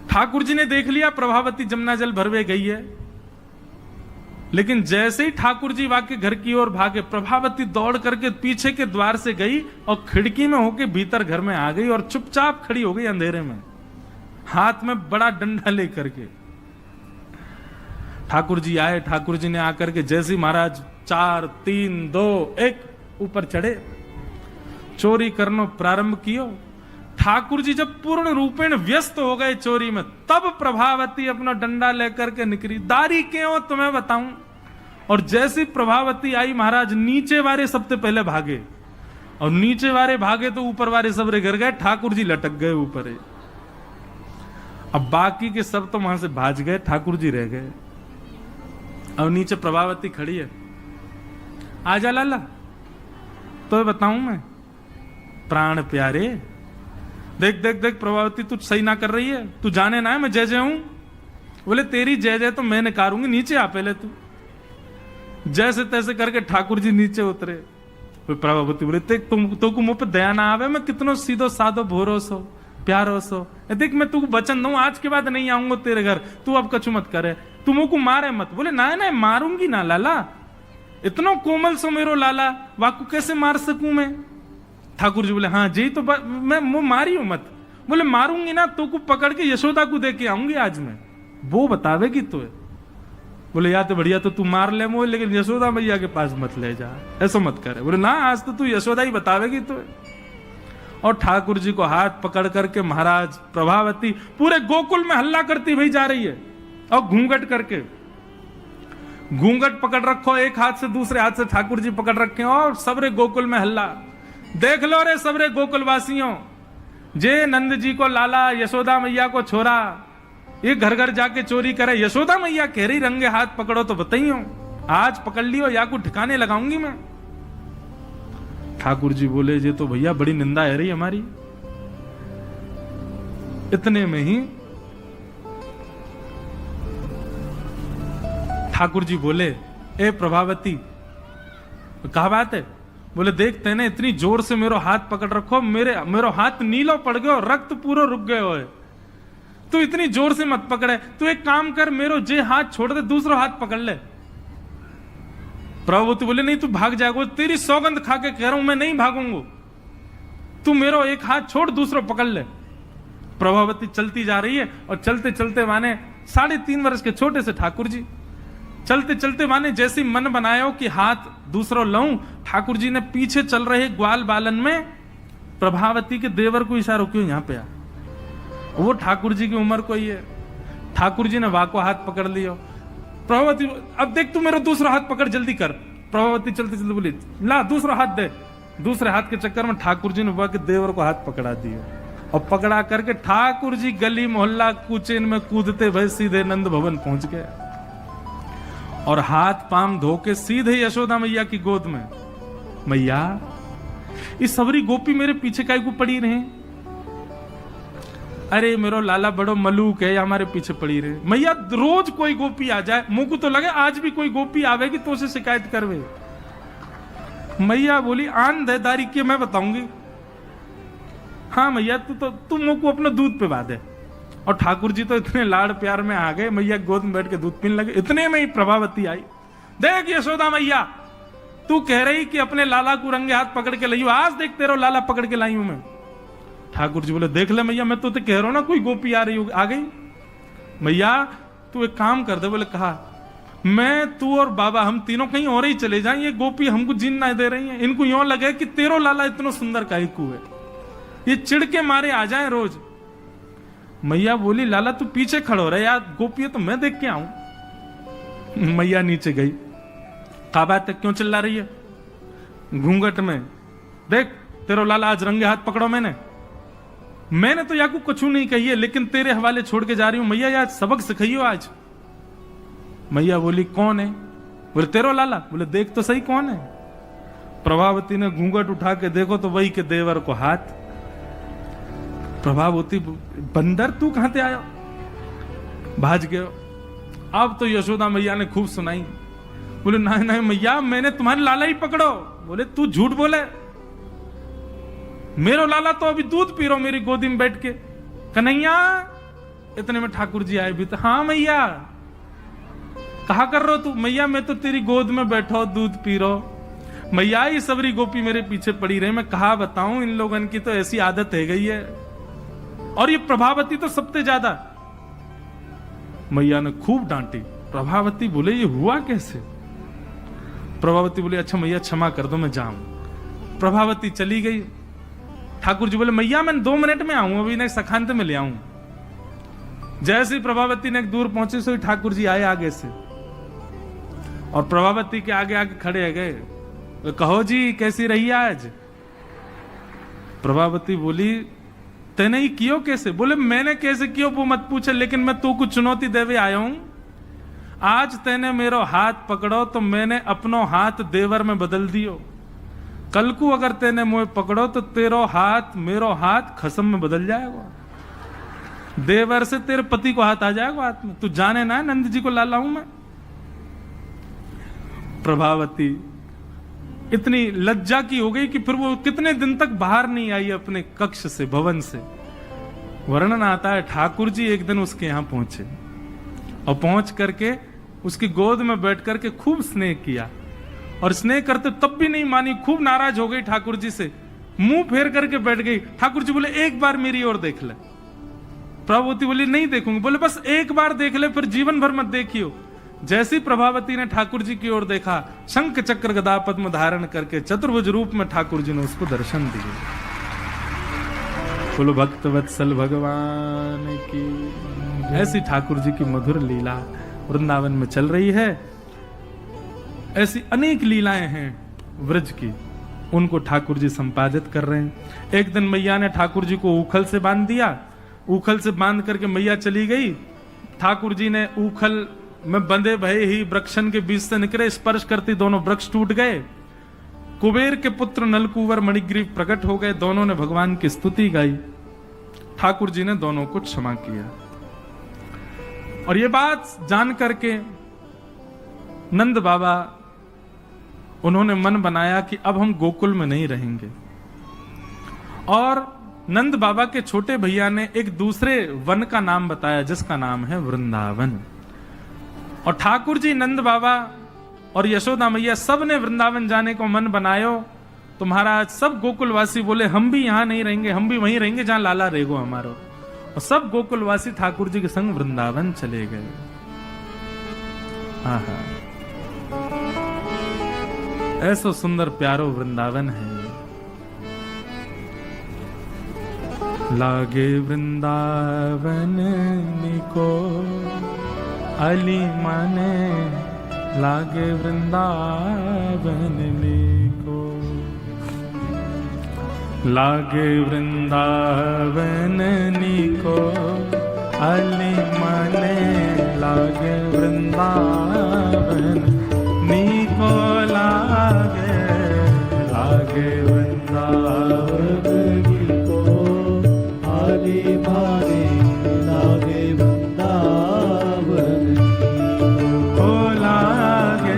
ठाकुर जी ने देख लिया प्रभावती जमुना जल भरवे गई है, लेकिन जैसे ही ठाकुर जी वाके घर की ओर भागे, प्रभावती दौड़ करके पीछे के द्वार से गई और खिड़की में होके भीतर घर में आ गई और चुपचाप खड़ी हो गई अंधेरे में, हाथ में बड़ा डंडा लेकर के। ठाकुर जी आए। ठाकुर जी ने आकर के जैसे ही महाराज 4 3 2 1 ऊपर चढ़े, चोरी करना प्रारंभ कियो। ठाकुर जी जब पूर्ण रूपेण व्यस्त हो गए चोरी में, तब प्रभावती अपना डंडा लेकर के निकली। दारी क्यों तुम्हें बताऊं। और जैसी प्रभावती आई, महाराज नीचे वाले सबसे पहले भागे, और नीचे वाले भागे तो ऊपर वाले सब गिर गए, ठाकुर जी लटक गए ऊपर। अब बाकी के सब तो वहां से भाज गए, ठाकुर जी रह गए। अब नीचे प्रभावती खड़ी है। आजा लाला, तो बताऊं मैं, प्राण प्यारे, देख देख देख प्रभावती तू सही ना कर रही है, तू जाने ना है मैं जय जय हूं। बोले तेरी जय जय तो मैं निकारूंगी, नीचे आ पहले तू। जैसे तैसे करके ठाकुर जी नीचे उतरे। प्रभावती बोले तुम को मुंह पे दया ना आवे, मैं कितनो सीधो साधो भोरो सो प्यारो सो, देख मैं तू वचन दूं आज के बाद नहीं आऊंगा तेरे घर, तू अब कछु मत करे, तू मुंह को मारे मत। बोले ना ना मारूंगी ना लाला, इतना कोमल सो मेरो लाला, वाकू कैसे मार सकूं मैं। ठाकुर जी बोले हाँ जी, तो मैं मारी हूं मत। बोले मारूंगी ना तो को पकड़ के यशोदा को दे के आऊंगी आज मैं, वो बतावेगी तो। बोले या तो बढ़िया, तो तू मार ले मोह, लेकिन यशोदा मैया के पास मत ले जा, ऐसा मत करे। बोले ना आज तो तू यशोदा ही बतावेगी तो। और ठाकुर जी को हाथ पकड़ करके महाराज प्रभावती पूरे गोकुल में हल्ला करती भाई जा रही है, और घूंघट करके, घूंघट पकड़ रखो एक हाथ से, दूसरे हाथ से ठाकुर जी पकड़ रखे, और सबरे गोकुल में हल्ला। देख लो रे सबरे गोकुल वासियों, जे नंद जी को लाला, यशोदा मैया को छोरा, ये घर घर जाके चोरी करे। यशोदा मैया कह रही रंगे हाथ पकड़ो तो बताइयो, आज पकड़ लियो या को ठिकाने लगाऊंगी मैं। ठाकुर जी बोले जे तो भैया बड़ी निंदा है रही हमारी। इतने में ही ठाकुर जी बोले ए प्रभावती, कहा बात है। बोले देखते ने इतनी जोर से मेरो हाथ पकड़ रखो, मेरो हाथ नीलो पड़ गयो, रक्त पूरा रुक गयो है, तू इतनी जोर से मत पकड़े, तू एक काम कर, मेरो जे हाथ छोड़ दे दूसरा हाथ पकड़ ले। प्रभावती बोले नहीं तू भाग जाएगा, तेरी सौगंध खा के कह रहा हूं मैं नहीं भागूंगा, तू मेरो एक हाथ छोड़ दूसरा पकड़ ले। प्रभावती चलती जा रही है, और चलते चलते माने 3.5 वर्ष के छोटे से ठाकुर जी चलते चलते माने जैसे मन बनायो कि हाथ दूसरा लाऊं, ठाकुर जी ने पीछे चल रहे ग्वाल बालन में प्रभावती के देवर को इशारा क्यों यहां पे आ, वो ठाकुर जी की उम्र कोई है। ठाकुर जी ने वाको हाथ पकड़ लिया। प्रभावती अब देख तू मेरा दूसरा हाथ पकड़ जल्दी कर। प्रभावती चलते चलते बोली ला दूसरा हाथ दे। दूसरे हाथ के चक्कर में ठाकुर जी ने वह के देवर को हाथ पकड़ा दिया, और पकड़ा करके ठाकुर जी गली मोहल्ला कूचेन में कूदते भय सीधे नंद भवन पहुंच गए, और हाथ पाम धो के सीधे यशोदा मैया की गोद में। मैया इस सबरी गोपी मेरे पीछे काहे को पड़ी रहे, अरे मेरो लाला बड़ो मलूक है, हमारे पीछे पड़ी रहे। मैया रोज कोई गोपी आ जाए, मुंह को तो लगे आज भी कोई गोपी आवेगी तो उसे शिकायत करवे। मैया बोली आंधेदारी के मैं बताऊंगी। हाँ मैया तू मुंह को अपना दूध पिला दे। और ठाकुर जी तो इतने लाड़ प्यार में आ गए, मैया गोद में बैठ के दूध पीने लगे। इतने में ही प्रभावती आई। देख यशोदा मैया, तू कह रही कि अपने लाला को रंगे हाथ पकड़ के लाइयो, आज देख तेरा लाला पकड़ के लाई हूं मैं। ठाकुर जी बोले देख ले मैया, मैं तो कह रहा हूं ना कोई गोपी आ रही आ गई। मैया तू एक काम कर दे। बोले कहा मैं तू और बाबा हम तीनों कहीं और ही चले जाएं, ये गोपी हमको जीन ना दे रही है, इनको यूं लगे कि तेरो लाला इतना सुंदर काहे को है, ये चिढ़ के मारे आ जाए रोज। मैया बोली लाला तू पीछे खड़ो रहे यार, गोपी तो मैं देख के आऊं। मैया नीचे गई। कहा बात है क्यों चिल्ला रही है घूंघट में, देख तेरो लाला आज रंगे हाथ पकड़ो मैंने। मैंने तो याकू कुछ नहीं कही है, लेकिन तेरे हवाले छोड़ के जा रही हूं। मैया यार सबक सिखाइयो आज। मैया बोली कौन है? बोले तेरो लाला। बोले देख तो सही कौन है। प्रभावती ने घूंघट उठा के देखो तो वही के देवर को हाथ। प्रभावती बंदर तू कहां से आयो? भाज गयो। अब तो यशोदा मैया ने खूब सुनाई। बोले नहीं नहीं मैया मैंने तुम्हारे लाला ही पकड़ो। बोले तू झूठ बोले, मेरो लाला तो अभी दूध पी रहा मेरी गोदी में बैठ के। कन्हैया। इतने में ठाकुर जी आए भी तो। हाँ मैया कहा कर रहे हो तू? मैया मैं तो तेरी गोद में बैठो दूध पी रहा। मैया ये सबरी गोपी मेरे पीछे पड़ी रहे, मैं कहा बताऊं इन लोगन की तो ऐसी आदत है गई है, और ये प्रभावती तो सबसे ज्यादा। मैया ने खूब डांटी। प्रभावती बोले ये हुआ कैसे? प्रभावती बोले अच्छा मैया क्षमा कर दो मैं जाऊं। प्रभावती चली गई। ठाकुर जी बोले मैया मैं 2 मिनट में आऊं, अभी ना सखांत में ले आऊं। जैसे प्रभावती ने दूर पहुंचे सो ठाकुर जी आए आगे से, और प्रभावती के आगे आगे खड़े है गए। तो कहो जी कैसी रही आज? प्रभावती बोली तेने ही कियो कैसे? बोले मैंने कैसे कियो वो मत पूछे, लेकिन मैं तू को चुनौती देवे आया हूं। आज तेने मेरो हाथ पकड़ो तो मैंने अपनो हाथ देवर में बदल दियो। कल को अगर तेने मुझे पकड़ो तो तेरो हाथ मेरो हाथ खसम में बदल जाएगा। देवर से तेरे पति को हाथ आ जाएगा हाथ में। तू जाने ना नंद जी को लाला हूं मैं। प्रभावती इतनी लज्जा की हो गई कि फिर वो कितने दिन तक बाहर नहीं आई अपने कक्ष से, भवन से। वर्णन आता है ठाकुर जी एक दिन उसके यहां पहुंचे और पहुंच करके उसकी गोद में बैठ करके खूब स्नेह किया, और स्नेह करते तब भी नहीं मानी, खूब नाराज हो गई ठाकुर जी से, मुंह फेर करके बैठ गई। ठाकुर जी बोले एक बार मेरी ओर देख ले। प्रभावती बोली नहीं देखूंगी। बोले बस एक बार देख ले, फिर जीवन भर मत देखियो। जैसी प्रभावती ने ठाकुर जी की ओर देखा, शंख चक्र गदा पद्म धारण करके चतुर्भुज रूप में ठाकुर जी ने उसको दर्शन दिए। बोलो भक्त वत्सल भगवान की। ऐसी ठाकुर जी की मधुर लीला वृंदावन में चल रही है। ऐसी अनेक लीलाएं हैं व्रज की, उनको ठाकुर जी संपादित कर रहे हैं। एक दिन मैया ने ठाकुर जी को उखल से बांध दिया। उखल से बांध करके मैया चली गई। ठाकुर जी ने उखल में बंधे भये ही वृक्षन के बीच से निकले, स्पर्श करती दोनों वृक्ष टूट गए। कुबेर के पुत्र नलकुवर मणिग्रीव प्रकट हो गए। दोनों ने भगवान की स्तुति गाई। ठाकुर जी ने दोनों को क्षमा किया। और ये बात जान करके नंद बाबा उन्होंने मन बनाया कि अब हम गोकुल में नहीं रहेंगे, और नंद बाबा के छोटे भैया ने एक दूसरे वन का नाम बताया जिसका नाम है वृंदावन। और ठाकुर जी, नंद बाबा और यशोदा मैया सब ने वृंदावन जाने को मन बनायो। तो महाराज सब गोकुलवासी बोले हम भी यहां नहीं रहेंगे, हम भी वहीं रहेंगे जहां लाला रहेगो हमारो। और सब गोकुलवासी ठाकुर जी के संग वृंदावन चले गए। हाँ हाँ, ऐसो सुंदर प्यारो वृंदावन है। लागे वृंदावन निको अली माने, लागे वृंदावन निको, लागे वृंदावन निको अली माने, लागे वृंदावन निको, लागे लागे वृंदावन निको अली माने, लागे वृंदावन निको, लागे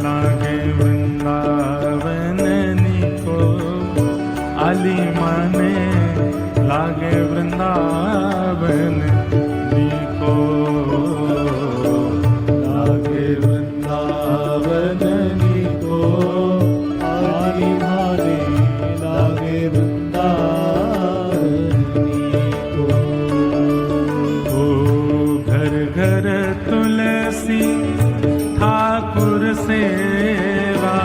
लागे वृंदावन निको अली माने, लागे वृंदावन निको, लागे वृंदावन निको अली माने, लागे वृंदावन निको। ओ घर घर तुलसी ठाकुर सेवा,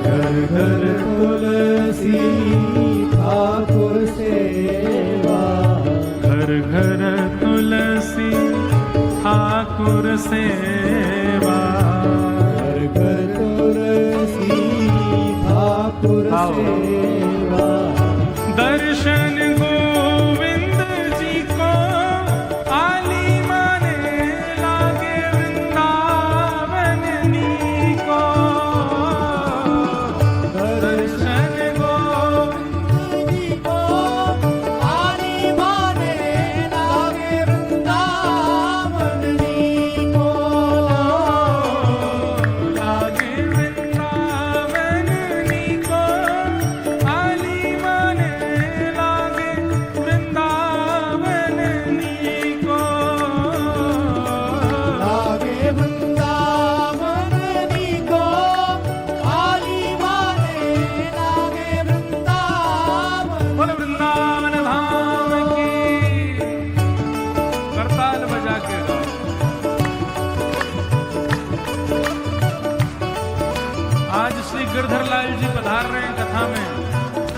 घर घर तुलसी ठाकुर सेवा, घर घर तुलसी ठाकुर सेवा, घर घर तुलसी ठाकुर सेवा, दर्शन गो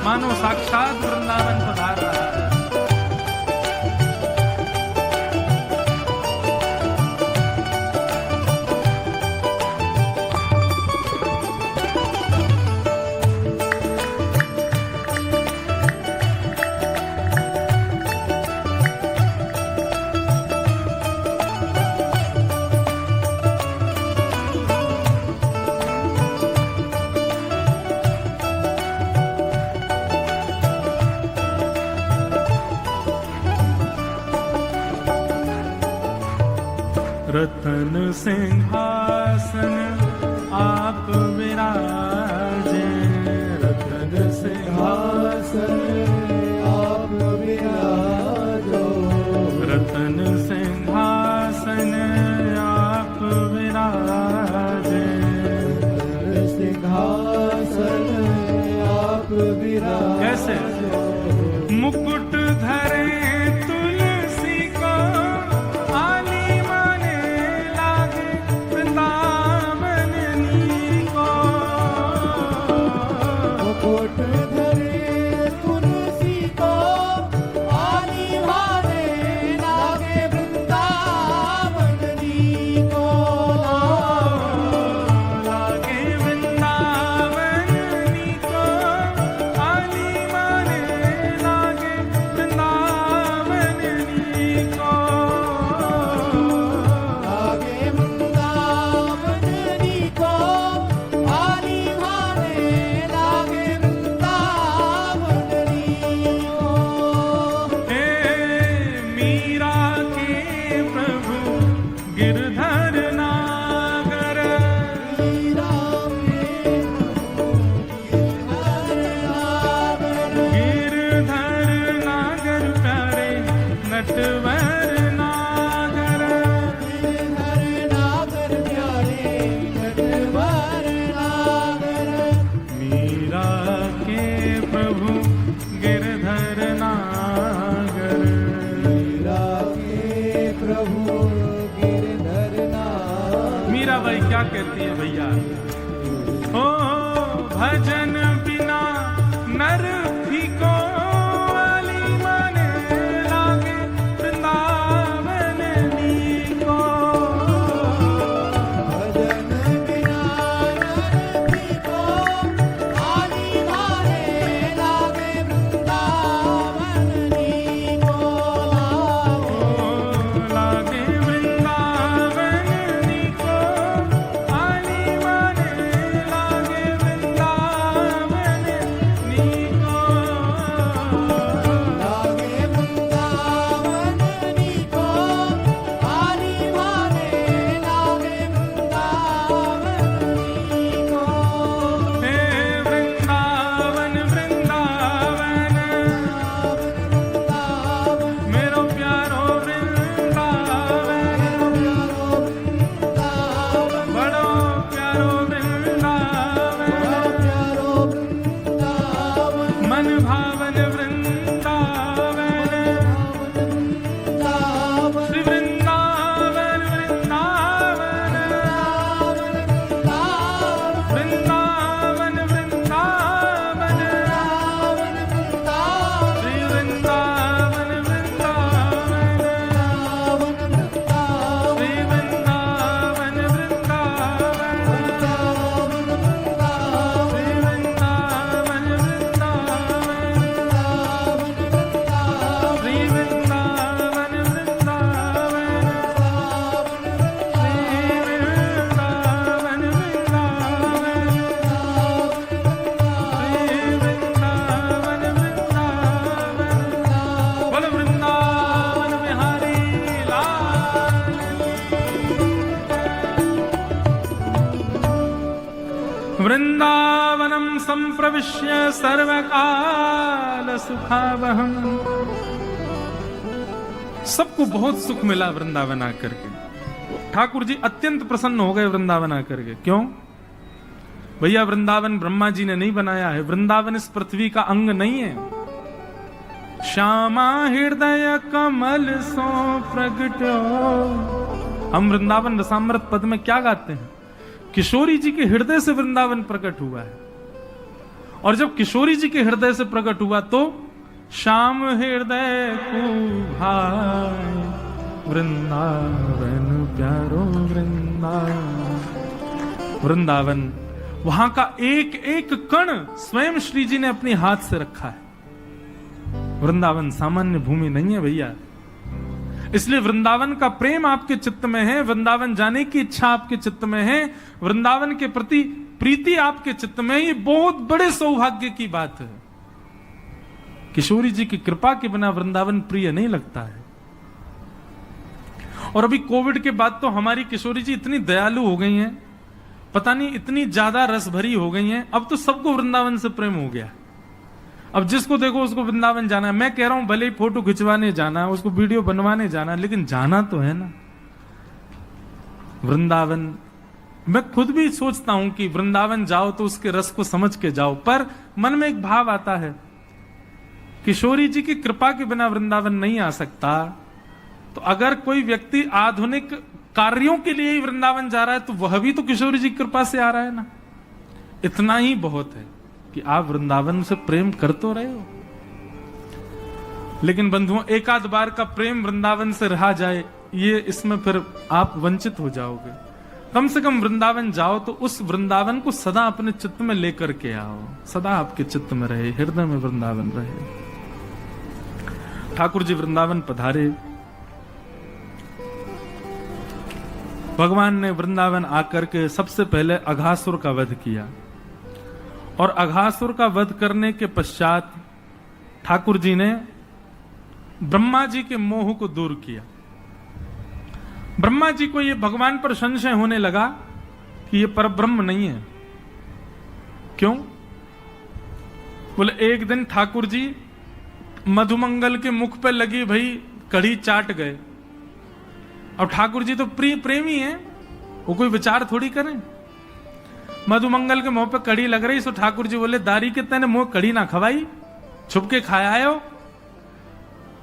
मानो साक्षात वृंदावन पधार रहा है। रतन सिंहासन आप विराजे, रतन सिंहासन आप विराजो, रतन सिंहासन आप विराजे, रतन सिंहासन आप विराजे। कैसे? मुकुट धरे तुलसी को, क्या कहती है भैया? ओ भजन बिना नर फीको, वाली माने लागे वृंदावन नीको। भजन बिना नर फीको, वाली माने लागे वृंदावन नीको। लागे वृंदावन नीको, वृंदावनम संप्रविश्य सर्वकाल सुखावहम। सबको बहुत सुख मिला वृंदावन आकर के। ठाकुर जी अत्यंत प्रसन्न हो गए वृंदावन आकर के। क्यों भैया? वृंदावन ब्रह्मा जी ने नहीं बनाया है, वृंदावन इस पृथ्वी का अंग नहीं है। श्यामा हृदय कमल सो प्रगटो। हम वृंदावन रसामृत पद में क्या गाते हैं? किशोरी जी के हृदय से वृंदावन प्रकट हुआ है। और जब किशोरी जी के हृदय से प्रकट हुआ तो श्याम हृदय को भाई वृंदावन प्यारो वृंदावन। वृंदावन, वहां का एक एक कण स्वयं श्री जी ने अपने हाथ से रखा है। वृंदावन सामान्य भूमि नहीं है भैया, इसलिए वृंदावन का प्रेम आपके चित्त में है, वृंदावन जाने की इच्छा आपके चित्त में है, वृंदावन के प्रति प्रीति आपके चित्त में, ये बहुत बड़े सौभाग्य की बात है। किशोरी जी की कृपा के बिना वृंदावन प्रिय नहीं लगता है। और अभी कोविड के बाद तो हमारी किशोरी जी इतनी दयालु हो गई हैं, पता नहीं इतनी ज्यादा रस भरी हो गई हैं, अब तो सबको वृंदावन से प्रेम हो गया। अब जिसको देखो उसको वृंदावन जाना है। मैं कह रहा हूं भले ही फोटो खिंचवाने जाना है, उसको वीडियो बनवाने जाना है, लेकिन जाना तो है ना वृंदावन। मैं खुद भी सोचता हूं कि वृंदावन जाओ तो उसके रस को समझ के जाओ, पर मन में एक भाव आता है, किशोरी जी की कृपा के बिना वृंदावन नहीं आ सकता। तो अगर कोई व्यक्ति आधुनिक कार्यों के लिए ही वृंदावन जा रहा है तो वह भी तो किशोरी जी की कृपा से आ रहा है ना। इतना ही बहुत है कि आप वृंदावन से प्रेम कर तो रहे हो। लेकिन बंधुओं, एक आध बार का प्रेम वृंदावन से रहा जाए, ये इसमें फिर आप वंचित हो जाओगे। कम से कम वृंदावन जाओ तो उस वृंदावन को सदा अपने चित्त में लेकर के आओ, सदा आपके चित्त में रहे, हृदय में वृंदावन रहे। ठाकुर जी वृंदावन पधारे, भगवान ने वृंदावन आकर के सबसे पहले अघासुर का वध किया, और अघासुर का वध करने के पश्चात ठाकुर जी ने ब्रह्मा जी के मोह को दूर किया। ब्रह्मा जी को यह भगवान पर संशय होने लगा कि यह परब्रह्म नहीं है। क्यों? बोले एक दिन ठाकुर जी मधुमंगल के मुख पे लगी भई कढ़ी चाट गए। अब ठाकुर जी तो प्रेमी हैं, वो कोई विचार थोड़ी करें। मधुमंगल के मुंह पे कड़ी लग रही, सो ठाकुर जी बोले दारी के तेने मुंह कड़ी ना खवाई, छुप के खाया हो।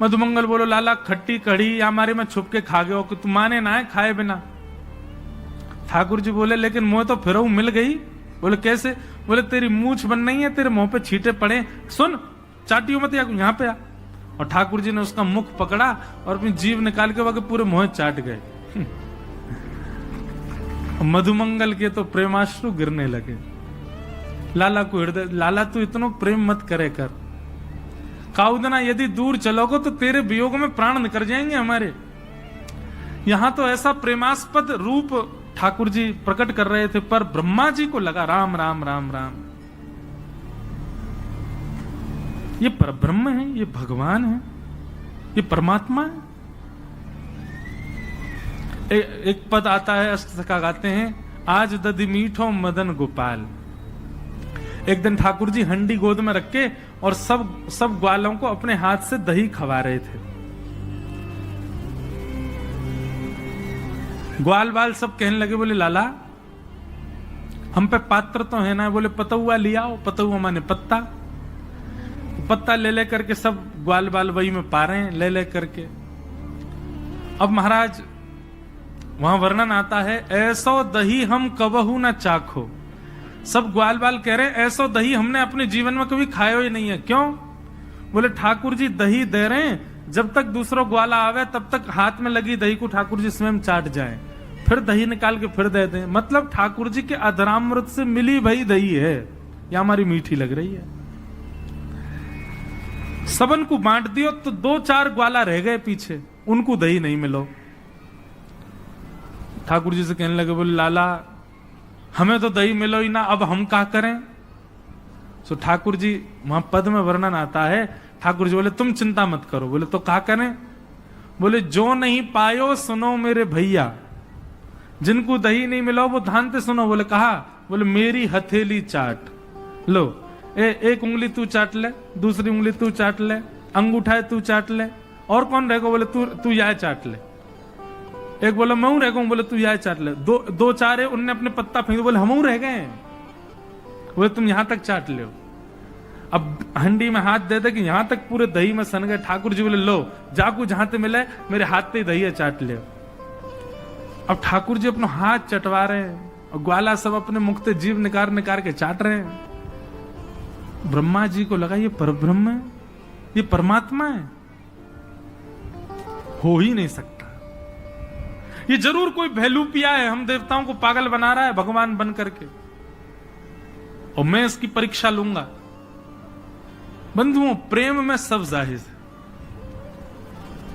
मधुमंगल बोलो लाला खट्टी कड़ी या हमारे में छुप के खा गए हो कि तुम माने ना है खाए बिना। ठाकुर जी बोले लेकिन मुंह तो फिर मिल गई। बोले कैसे? बोले तेरी मूछ बन नहीं है, तेरे मुंह पे छींटे पड़े, सुन चाटियो मत, यहाँ पे आ। और ठाकुर जी ने उसका मुख पकड़ा और अपनी जीभ निकाल के वहां पूरे मुंह चाट गए। मधुमंगल के तो प्रेमाश्रु गिरने लगे। लाला को हृदय, लाला तू इतना प्रेम मत करे कर, काउदना यदि दूर चलोगे तो तेरे वियोग में प्राण निकल जाएंगे हमारे। यहां तो ऐसा प्रेमास्पद रूप ठाकुर जी प्रकट कर रहे थे, पर ब्रह्मा जी को लगा राम राम राम राम, ये परब्रह्म है, ये भगवान है, ये परमात्मा है। एक पद आता है, अष्टसखा गाते हैं, आज दधि मीठो मदन गोपाल। एक दिन ठाकुर जी हंडी गोद में रख के और सब ग्वालों को अपने हाथ से दही खवा रहे थे। ग्वाल बाल सब कहने लगे, बोले लाला हम पे पात्र तो है ना। बोले पतुआ लिया आओ। पतुआ माने पत्ता। पत्ता ले ले करके सब ग्वाल बाल वही में पा रहे हैं, ले ले करके। अब महाराज वहां वर्णन आता है, ऐसो दही हम कबहू ना चाखो। सब ग्वाल बाल कह रहे हैं ऐसो दही हमने अपने जीवन में कभी खाया ही नहीं है। क्यों? बोले ठाकुर जी दही दे रहे हैं, जब तक दूसरा ग्वाला आवे तब तक हाथ में लगी दही को ठाकुर जी स्वयं चाट जाए, फिर दही निकाल के फिर दे दें। मतलब ठाकुर जी के अधरामृत से मिली भई दही है, या हमारी मीठी लग रही है। सबन को बांट दियो तो 2-4 ग्वाला रह गए पीछे, उनको दही नहीं मिलो। ठाकुर जी से कहने लगे, बोले लाला हमें तो दही मिलो ही ना, अब हम क्या करें? सो ठाकुर जी वहां पद में वर्णन आता है, ठाकुर जी बोले तुम चिंता मत करो। बोले तो क्या करें? बोले जो नहीं पायो सुनो मेरे भैया, जिनको दही नहीं मिलो वो ध्यान से सुनो। बोले कहा? बोले मेरी हथेली चाट लो, एक उंगली तू चाट ले, दूसरी उंगली तू चाट ले, अंगूठा तू चाट ले, और कौन रहेगा? बोले तू यह चाट ले। एक बोला मैं रह गऊं, बोले तू यह चाट ले। दो चार है, उनने अपने पत्ता फेंक, बोले हम रह गए, बोले तुम यहां तक चाट ले। अब हंडी में हाथ दे दे कि यहां तक पूरे दही में सन गए। ठाकुर जी बोले लो जाकू जहां ते मिले मेरे हाथ पे दही है, चाट ले। अब ठाकुर जी अपना हाथ चटवा रहे हैं और ग्वाला सब अपने मुख से जीभ निकाल के चाट रहे हैं। ब्रह्मा जी को लगा ये परब्रह्म है, ये परमात्मा है, हो ही नहीं सकता, ये जरूर कोई भैलूपिया है, हम देवताओं को पागल बना रहा है भगवान बन करके, और मैं इसकी परीक्षा लूंगा। बंधुओं, प्रेम में सब जाहिर है।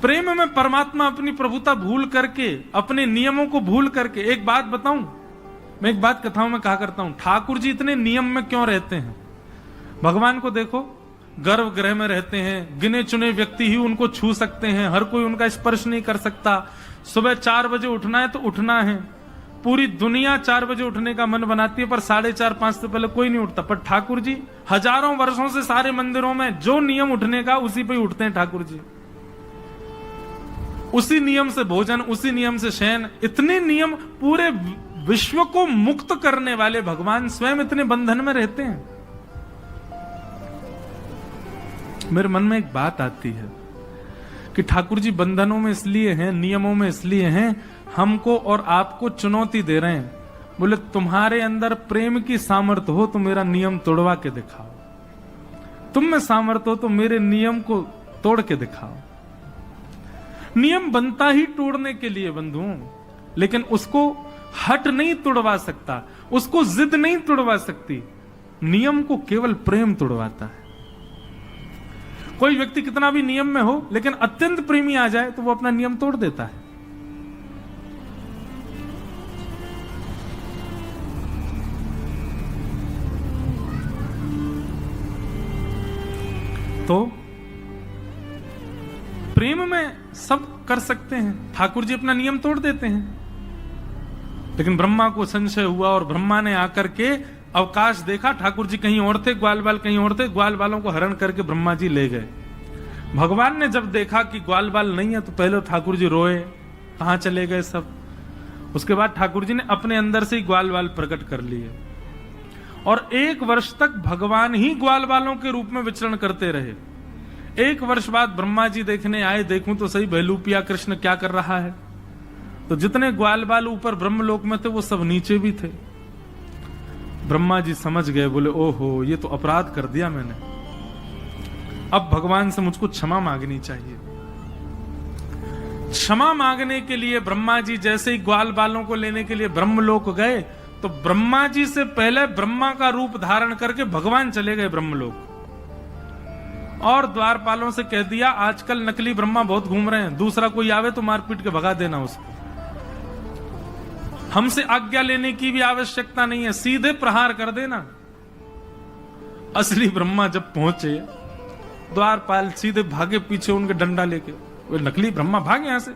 प्रेम में परमात्मा अपनी प्रभुता भूल करके, अपने नियमों को भूल करके, एक बात बताऊं, मैं एक बात कथाओं में कहा करता हूं, ठाकुर जी इतने नियम में क्यों रहते हैं? भगवान को देखो, गर्भगृह में रहते हैं, गिने चुने व्यक्ति ही उनको छू सकते हैं, हर कोई उनका स्पर्श नहीं कर सकता। सुबह 4 बजे उठना है तो उठना है, पूरी दुनिया 4 बजे उठने का मन बनाती है, पर 4:30-5 से पहले कोई नहीं उठता। पर ठाकुर जी हजारों वर्षों से सारे मंदिरों में जो नियम उठने का, उसी पे उठते हैं ठाकुर जी। उसी नियम से भोजन, उसी नियम से शयन, इतने नियम, पूरे विश्व को मुक्त करने वाले भगवान स्वयं इतने बंधन में रहते हैं। मेरे मन में एक बात आती है कि ठाकुर जी बंधनों में इसलिए हैं, नियमों में इसलिए हैं, हमको और आपको चुनौती दे रहे हैं। बोले तुम्हारे अंदर प्रेम की सामर्थ्य हो तो मेरा नियम तोड़वा के दिखाओ, तुम में सामर्थ्य हो तो मेरे नियम को तोड़ के दिखाओ। नियम बनता ही तोड़ने के लिए बंधुओं, लेकिन उसको हट नहीं तोड़वा सकता, उसको जिद नहीं तोड़वा सकती, नियम को केवल प्रेम तोड़वाता है। कोई व्यक्ति कितना भी नियम में हो, लेकिन अत्यंत प्रेमी आ जाए तो वो अपना नियम तोड़ देता है। तो प्रेम में सब कर सकते हैं, ठाकुर जी अपना नियम तोड़ देते हैं। लेकिन ब्रह्मा को संशय हुआ और ब्रह्मा ने आकर के अवकाश देखा, ठाकुर जी कहीं और थे, ग्वाल बाल कहीं और थे, ग्वाल बालों को हरण करके ब्रह्मा जी ले गए। भगवान ने जब देखा कि ग्वाल बाल नहीं है तो पहले ठाकुर जी रोए, कहां चले गए सब। उसके बाद ठाकुर जी ने अपने अंदर से ही ग्वाल बाल प्रकट कर लिए और 1 वर्ष तक भगवान ही ग्वाल बालों के रूप में विचरण करते रहे। 1 वर्ष बाद ब्रह्मा जी देखने आए, देखूं तो सही भैलूपिया कृष्ण क्या कर रहा है। तो जितने ग्वाल बाल ऊपर ब्रह्मलोक में थे वो सब नीचे भी थे। ब्रह्मा जी समझ गए, बोले ओहो ये तो अपराध कर दिया मैंने, अब भगवान से मुझको क्षमा मांगनी चाहिए। क्षमा मांगने के लिए ब्रह्मा जी जैसे ही ग्वाल बालों को लेने के लिए ब्रह्मलोक गए, तो ब्रह्मा जी से पहले ब्रह्मा का रूप धारण करके भगवान चले गए ब्रह्मलोक और द्वारपालों से कह दिया आजकल नकली ब्रह्मा बहुत घूम रहे हैं, दूसरा कोई आवे तो मारपीट के भगा देना उसको, हमसे आज्ञा लेने की भी आवश्यकता नहीं है, सीधे प्रहार कर देना। असली ब्रह्मा जब पहुंचे, द्वारपाल सीधे भागे पीछे उनके डंडा लेके, वो नकली ब्रह्मा भागे यहां से।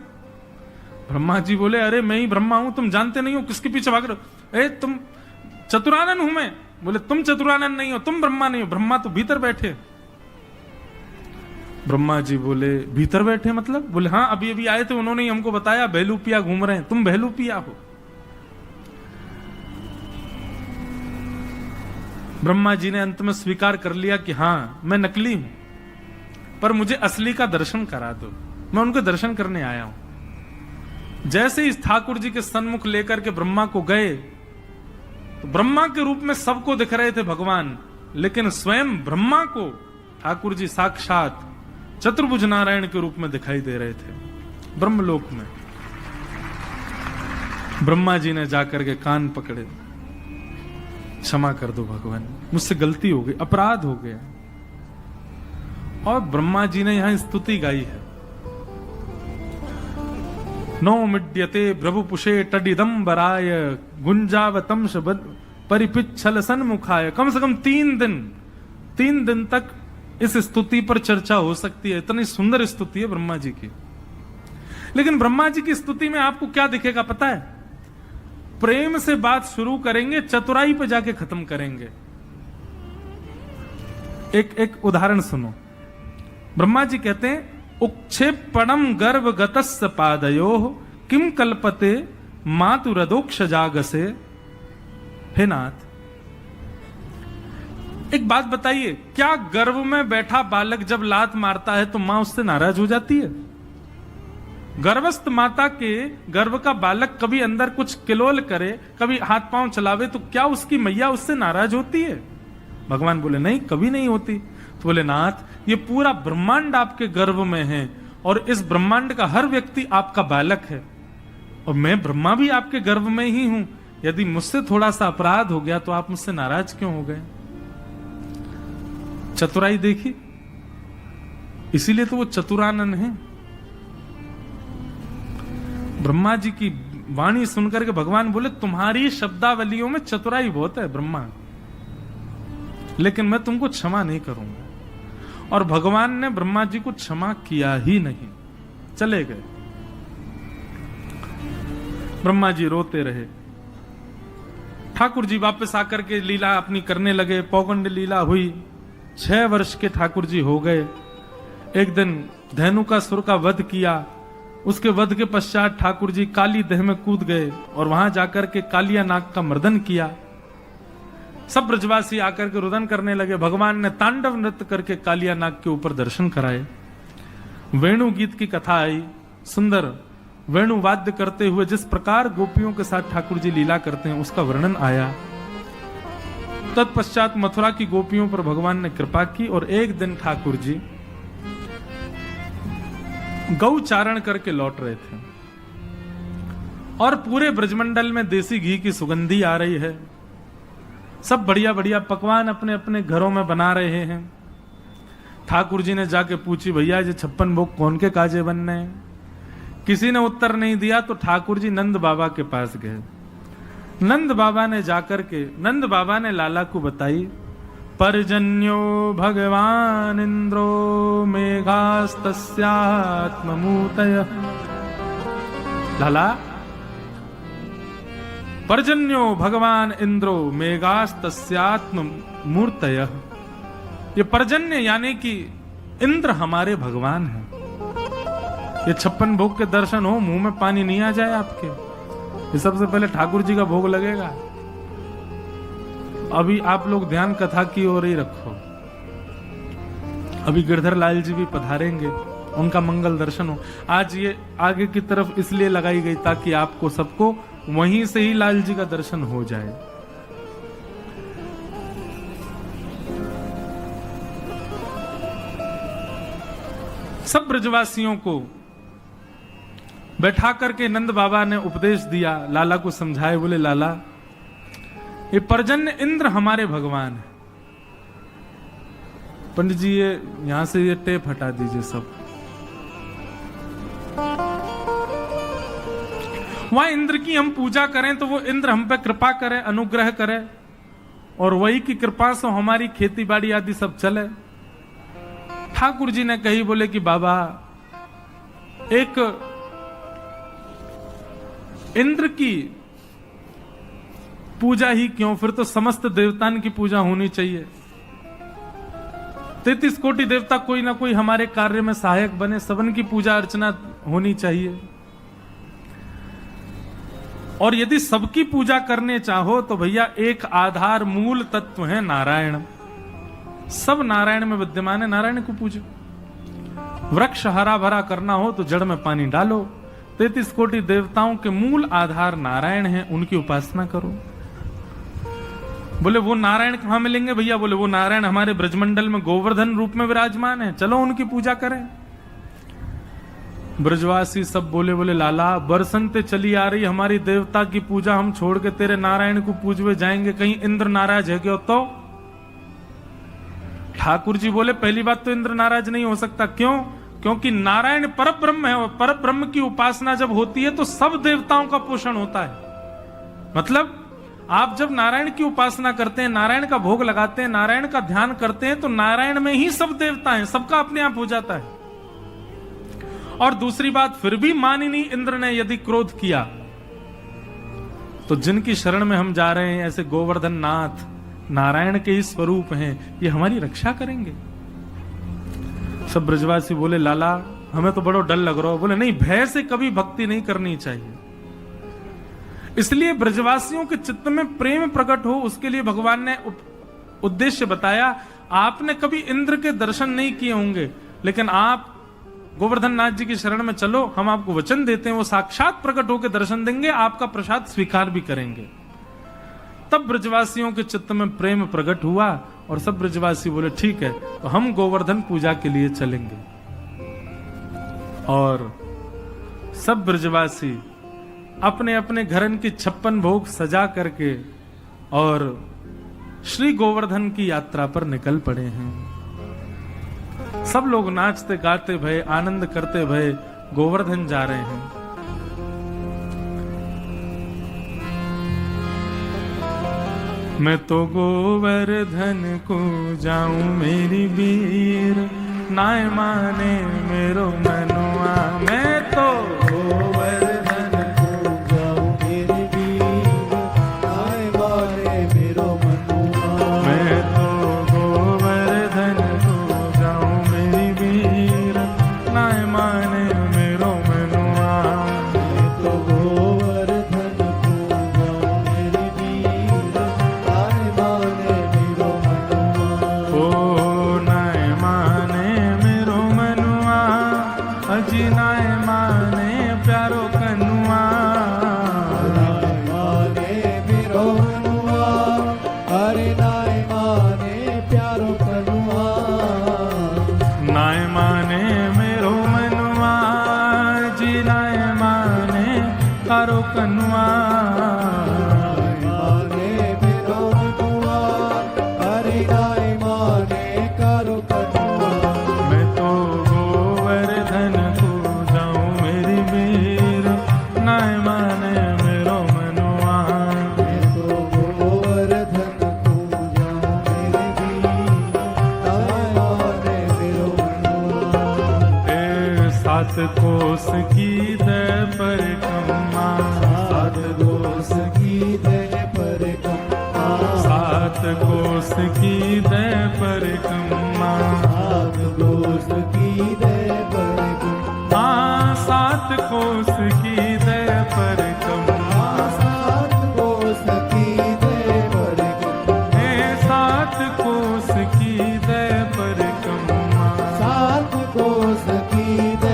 ब्रह्मा जी बोले अरे मैं ही ब्रह्मा हूं, तुम जानते नहीं हो किसके पीछे भाग रहे हो? ए तुम चतुरानन हूं मैं। बोले तुम चतुरानन नहीं हो, तुम ब्रह्मा नहीं हो, ब्रह्मा तो भीतर बैठे। ब्रह्मा जी बोले भीतर बैठे मतलब? बोले हाँ अभी अभी आए थे, उन्होंने ही हमको बताया भैलूपिया घूम रहे हैं, तुम भैलूपिया हो। ब्रह्मा जी ने अंत में स्वीकार कर लिया कि हाँ मैं नकली हूं, पर मुझे असली का दर्शन करा दो, मैं उनके दर्शन करने आया हूं। जैसे इस ठाकुर जी के सन्मुख लेकर के ब्रह्मा को गए, तो ब्रह्मा के रूप में सबको दिख रहे थे भगवान, लेकिन स्वयं ब्रह्मा को ठाकुर जी साक्षात चतुर्भुज नारायण के रूप में दिखाई दे रहे थे ब्रह्मलोक में। ब्रह्मा जी ने जाकर के कान पकड़े, क्षमा कर दो भगवान, मुझसे गलती हो गई, अपराध हो गया। और ब्रह्मा जी ने यहां स्तुति गाई है, नो मिड्यते प्रभुपुषे टडिदंबराय गुंजावतम शबद परिपिच्छल सन्मुखाय। कम से कम 3 दिन तक इस स्तुति पर चर्चा हो सकती है, इतनी सुंदर स्तुति है ब्रह्मा जी की। लेकिन ब्रह्मा जी की स्तुति में आपको क्या दिखेगा पता है? प्रेम से बात शुरू करेंगे, चतुराई पे जाके खत्म करेंगे। एक उदाहरण सुनो। ब्रह्मा जी कहते हैं उक्षेपणम गर्भ गतस्य पादयो किम कल्पते मातुरदोक्ष जागसे। हे नाथ, एक बात बताइए, क्या गर्भ में बैठा बालक जब लात मारता है तो मां उससे नाराज हो जाती है? गर्भस्थ माता के गर्भ का बालक कभी अंदर कुछ किलोल करे, कभी हाथ पांव चलावे, तो क्या उसकी मैया उससे नाराज होती है? भगवान बोले नहीं, कभी नहीं होती। तो बोले नाथ, ये पूरा ब्रह्मांड आपके गर्भ में है और इस ब्रह्मांड का हर व्यक्ति आपका बालक है और मैं ब्रह्मा भी आपके गर्भ में ही हूं। यदि मुझसे थोड़ा सा अपराध हो गया तो आप मुझसे नाराज क्यों हो गए? चतुराई देखी, इसीलिए तो वो चतुरानन है। ब्रह्मा जी की वाणी सुनकर के भगवान बोले तुम्हारी शब्दावलियों में चतुराई बहुत है ब्रह्मा, लेकिन मैं तुमको क्षमा नहीं करूंगा। और भगवान ने ब्रह्मा जी को क्षमा किया ही नहीं, चले गए। ब्रह्मा जी रोते रहे। ठाकुर जी वापस आकर के लीला अपनी करने लगे। पौगंड लीला हुई, 6 वर्ष के ठाकुर जी हो गए। एक दिन धेनुकासुर का वध किया। उसके वध के पश्चात ठाकुर जी काली देह में कूद गए और वहां जाकर के कालिया नाग का मर्दन किया। सब ब्रजवासी आकर के रुदन करने लगे। भगवान ने तांडव नृत्य करके कालिया नाग के ऊपर दर्शन कराए। वेणु गीत की कथा आई, सुंदर वेणु वाद्य करते हुए जिस प्रकार गोपियों के साथ ठाकुर जी लीला करते हैं उसका वर्णन आया। तत्पश्चात मथुरा की गोपियों पर भगवान ने कृपा की और एक दिन ठाकुर जी गौ चारण करके लौट रहे थे और पूरे ब्रजमंडल में देसी घी की सुगंधी आ रही है। सब बढ़िया बढ़िया पकवान अपने अपने घरों में बना रहे हैं। ठाकुर जी ने जाके पूछी, भैया ये 56 भोग कौन के काजे बनने हैं? किसी ने उत्तर नहीं दिया तो ठाकुर जी नंद बाबा के पास गए। नंद बाबा ने जाकर के नंद बाबा ने लाला को बताई, पर्जन्यो भगवान इंद्रो मेघास्तस्यात्ममूर्तयः। लाला, पर्जन्यो भगवान इंद्रो मेघास्तस्यात्ममूर्तयः। ये पर्जन्य यानी कि इंद्र हमारे भगवान हैं। ये 56 भोग के दर्शन हो, मुंह में पानी नहीं आ जाए आपके। ये सबसे पहले ठाकुर जी का भोग लगेगा। अभी आप लोग ध्यान कथा की ओर ही रखो। अभी गिरधर लाल जी भी पधारेंगे, उनका मंगल दर्शन हो। आज ये आगे की तरफ इसलिए लगाई गई ताकि आपको सबको वहीं से ही लाल जी का दर्शन हो जाए। सब ब्रजवासियों को बैठा करके नंद बाबा ने उपदेश दिया, लाला को समझाए। बोले लाला, ये पर्जन्य इंद्र हमारे भगवान है। पंडित जी ये यहां से ये टेप हटा दीजिए सब। वहां इंद्र की हम पूजा करें तो वो इंद्र हम पे कृपा करे, अनुग्रह करे और वही की कृपा से हमारी खेती बाड़ी आदि सब चले। ठाकुर जी ने कही, बोले कि बाबा एक इंद्र की पूजा ही क्यों, फिर तो समस्त देवताओं की पूजा होनी चाहिए। 33 कोटि देवता कोई ना कोई हमारे कार्य में सहायक बने, सबन की पूजा अर्चना होनी चाहिए। और यदि सबकी पूजा करने चाहो तो भैया एक आधार मूल तत्व है नारायण। सब नारायण में विद्यमान है, नारायण को पूजो। वृक्ष हरा भरा करना हो तो जड़ में पानी डालो। 33 कोटि देवताओं के मूल आधार नारायण है, उनकी उपासना करो। बोले वो नारायण कहां मिलेंगे भैया? बोले वो नारायण हमारे ब्रजमंडल में गोवर्धन रूप में विराजमान है, चलो उनकी पूजा करें। ब्रजवासी सब बोले लाला, बरसंते चली आ रही हमारी देवता की पूजा, हम छोड़ के तेरे नारायण को पूजवे जाएंगे, कहीं इंद्र नाराज है क्या? तो ठाकुर जी बोले पहली बात तो इंद्र नाराज नहीं हो सकता। क्यों? क्योंकि नारायण परब्रह्म है और परब्रह्म की उपासना जब होती है तो सब देवताओं का पोषण होता है। मतलब आप जब नारायण की उपासना करते हैं, नारायण का भोग लगाते हैं, नारायण का ध्यान करते हैं तो नारायण में ही सब देवता हैं, सबका अपने आप हो जाता है। और दूसरी बात, फिर भी मानिनी इंद्र ने यदि क्रोध किया तो जिनकी शरण में हम जा रहे हैं ऐसे गोवर्धन नाथ नारायण के ही स्वरूप हैं, ये हमारी रक्षा करेंगे। सब ब्रजवासी बोले लाला हमें तो बड़ा डर लग रहा हो। बोले नहीं, भय से कभी भक्ति नहीं करनी चाहिए। इसलिए ब्रजवासियों के चित्त में प्रेम प्रकट हो उसके लिए भगवान ने उद्देश्य बताया। आपने कभी इंद्र के दर्शन नहीं किए होंगे, लेकिन आप गोवर्धन नाथ जी की शरण में चलो, हम आपको वचन देते हैं वो साक्षात प्रकट होकर दर्शन देंगे, आपका प्रसाद स्वीकार भी करेंगे। तब ब्रजवासियों के चित्त में प्रेम प्रकट हुआ और सब ब्रजवासी बोले ठीक है, तो हम गोवर्धन पूजा के लिए चलेंगे। और सब ब्रजवासी अपने अपने घरन की 56 भोग सजा करके और श्री गोवर्धन की यात्रा पर निकल पड़े हैं। सब लोग नाचते गाते भय, आनंद करते भय गोवर्धन जा रहे हैं। मैं तो गोवर्धन को जाऊं मेरी वीर, नाय माने मेरो मनुआ। मैं तो गोवर्धन को जाऊं मेरी वीर, नाय माने मेरो मनुआ। मैं तो गोवर्धन को जाऊं मेरी वीर, नाय माने मेरो मनुआ। मैं तो गोवर्धन को जाऊं मेरी वीर, नाय माने मेरो मनुआ। ओ नाय माने मेरो मनुआ, अजी नाय माने प्यारो कनुआ। नाय माने मेरो मनुआ, अरे नाय माने प्यारो कनुआ। नाय माने मेरो मनुआ, जी नाय माने प्यारो कनुआ। सात कोस की दय परिक्रमा, सात कोस की दय परिक्रमा। सात कोस की दय परिक्रमा, सात कोस की दय परिक्रमा। सात कोस की दय परिक्रमा, सात कोस की दय परिक्रमा। सात कोस की दय परिक्रमा, सात कोस की दय।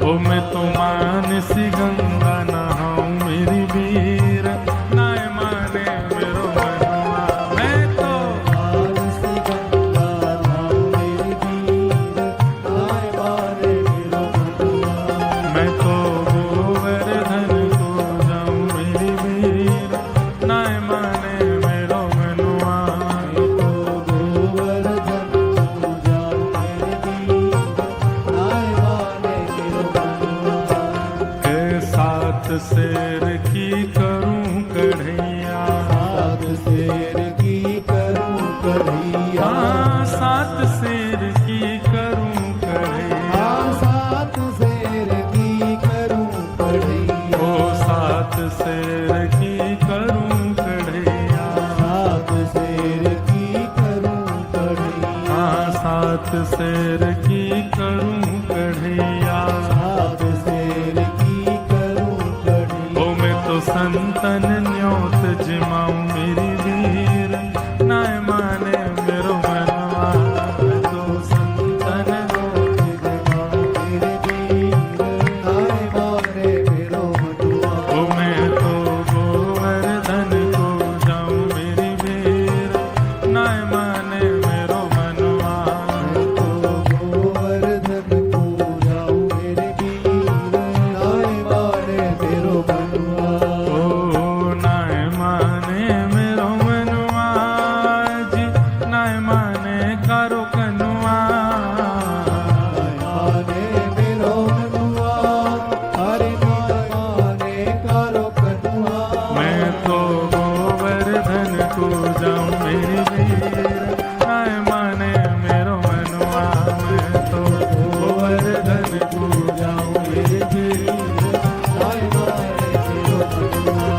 ओ मैं तो मानसी गंगा नहाऊं मेरी वीर, नाय माने मेरो मनुआ। मैं तो मानसी गंगा नहाऊं मेरी वीर, नाय माने मेरो मनुआ। मैं तो गोवर्धन को जाऊं मेरी वीर, नाय माने मेरो मनुआ। मैं तो गोवर्धन को जाऊं मेरी वीर, नाय माने मेरो मनुआ। सात शेर की करूं कढ़ैया, सात शेर की करूं कढ़ैया। सात शेर की करूं कढ़ैया, सात शेर की करूं कढ़ैया। ओ सात शेर की करूं कढ़ैया, सात शेर की करूं कढ़ैया। सात शेर की करूं कढ़ैया, सात शेर की करूं कढ़ैया। ओ मैं तो संतन न्योत जिमाऊं मेरी वीर, नाय माने मेरो मनुआ। मैं तो संतन न्योत जिमाऊं मेरी वीर, नाय माने मेरो मनुआ। ओ मैं तो गोवर्धन को जाऊं मेरी वीर, नाय माने मेरो मनुआ। मैं तो गोवर्धन को जाऊं मेरी वीर, नाय माने मेरो मनुआ। ओ नाय माने मेरो मनुआ, जी नाय माने कारो कनुआ। नाय माने मेरो मनुआ, अरे नाय माने कारो कनुआ। मैं तो गोवर्धन को जाऊं मेरी वीर, नाय माने मेरो मनुआ। मैं तो गोवर्धन को जाऊं मेरी वीर, नाय माने मेरो मनुआ।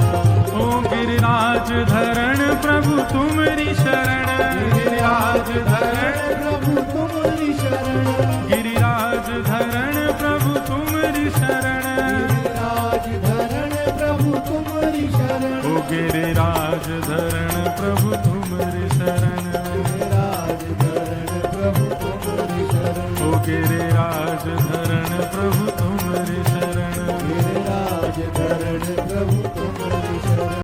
ओ गिरिराज धरण प्रभु तुम्हारी शरण, गिरिराज धरण प्रभु तुम्हारी शरण। गिरिराज धरण प्रभु तुम्हारी शरण, गिरिराज धरण प्रभु तुम्हारी शरण। ओ गिरिराज धरण प्रभु तुम्हारी शरण, गिरिराज धरण प्रभु तुम्हारी शरण। ओ गिरिराज धरण प्रभु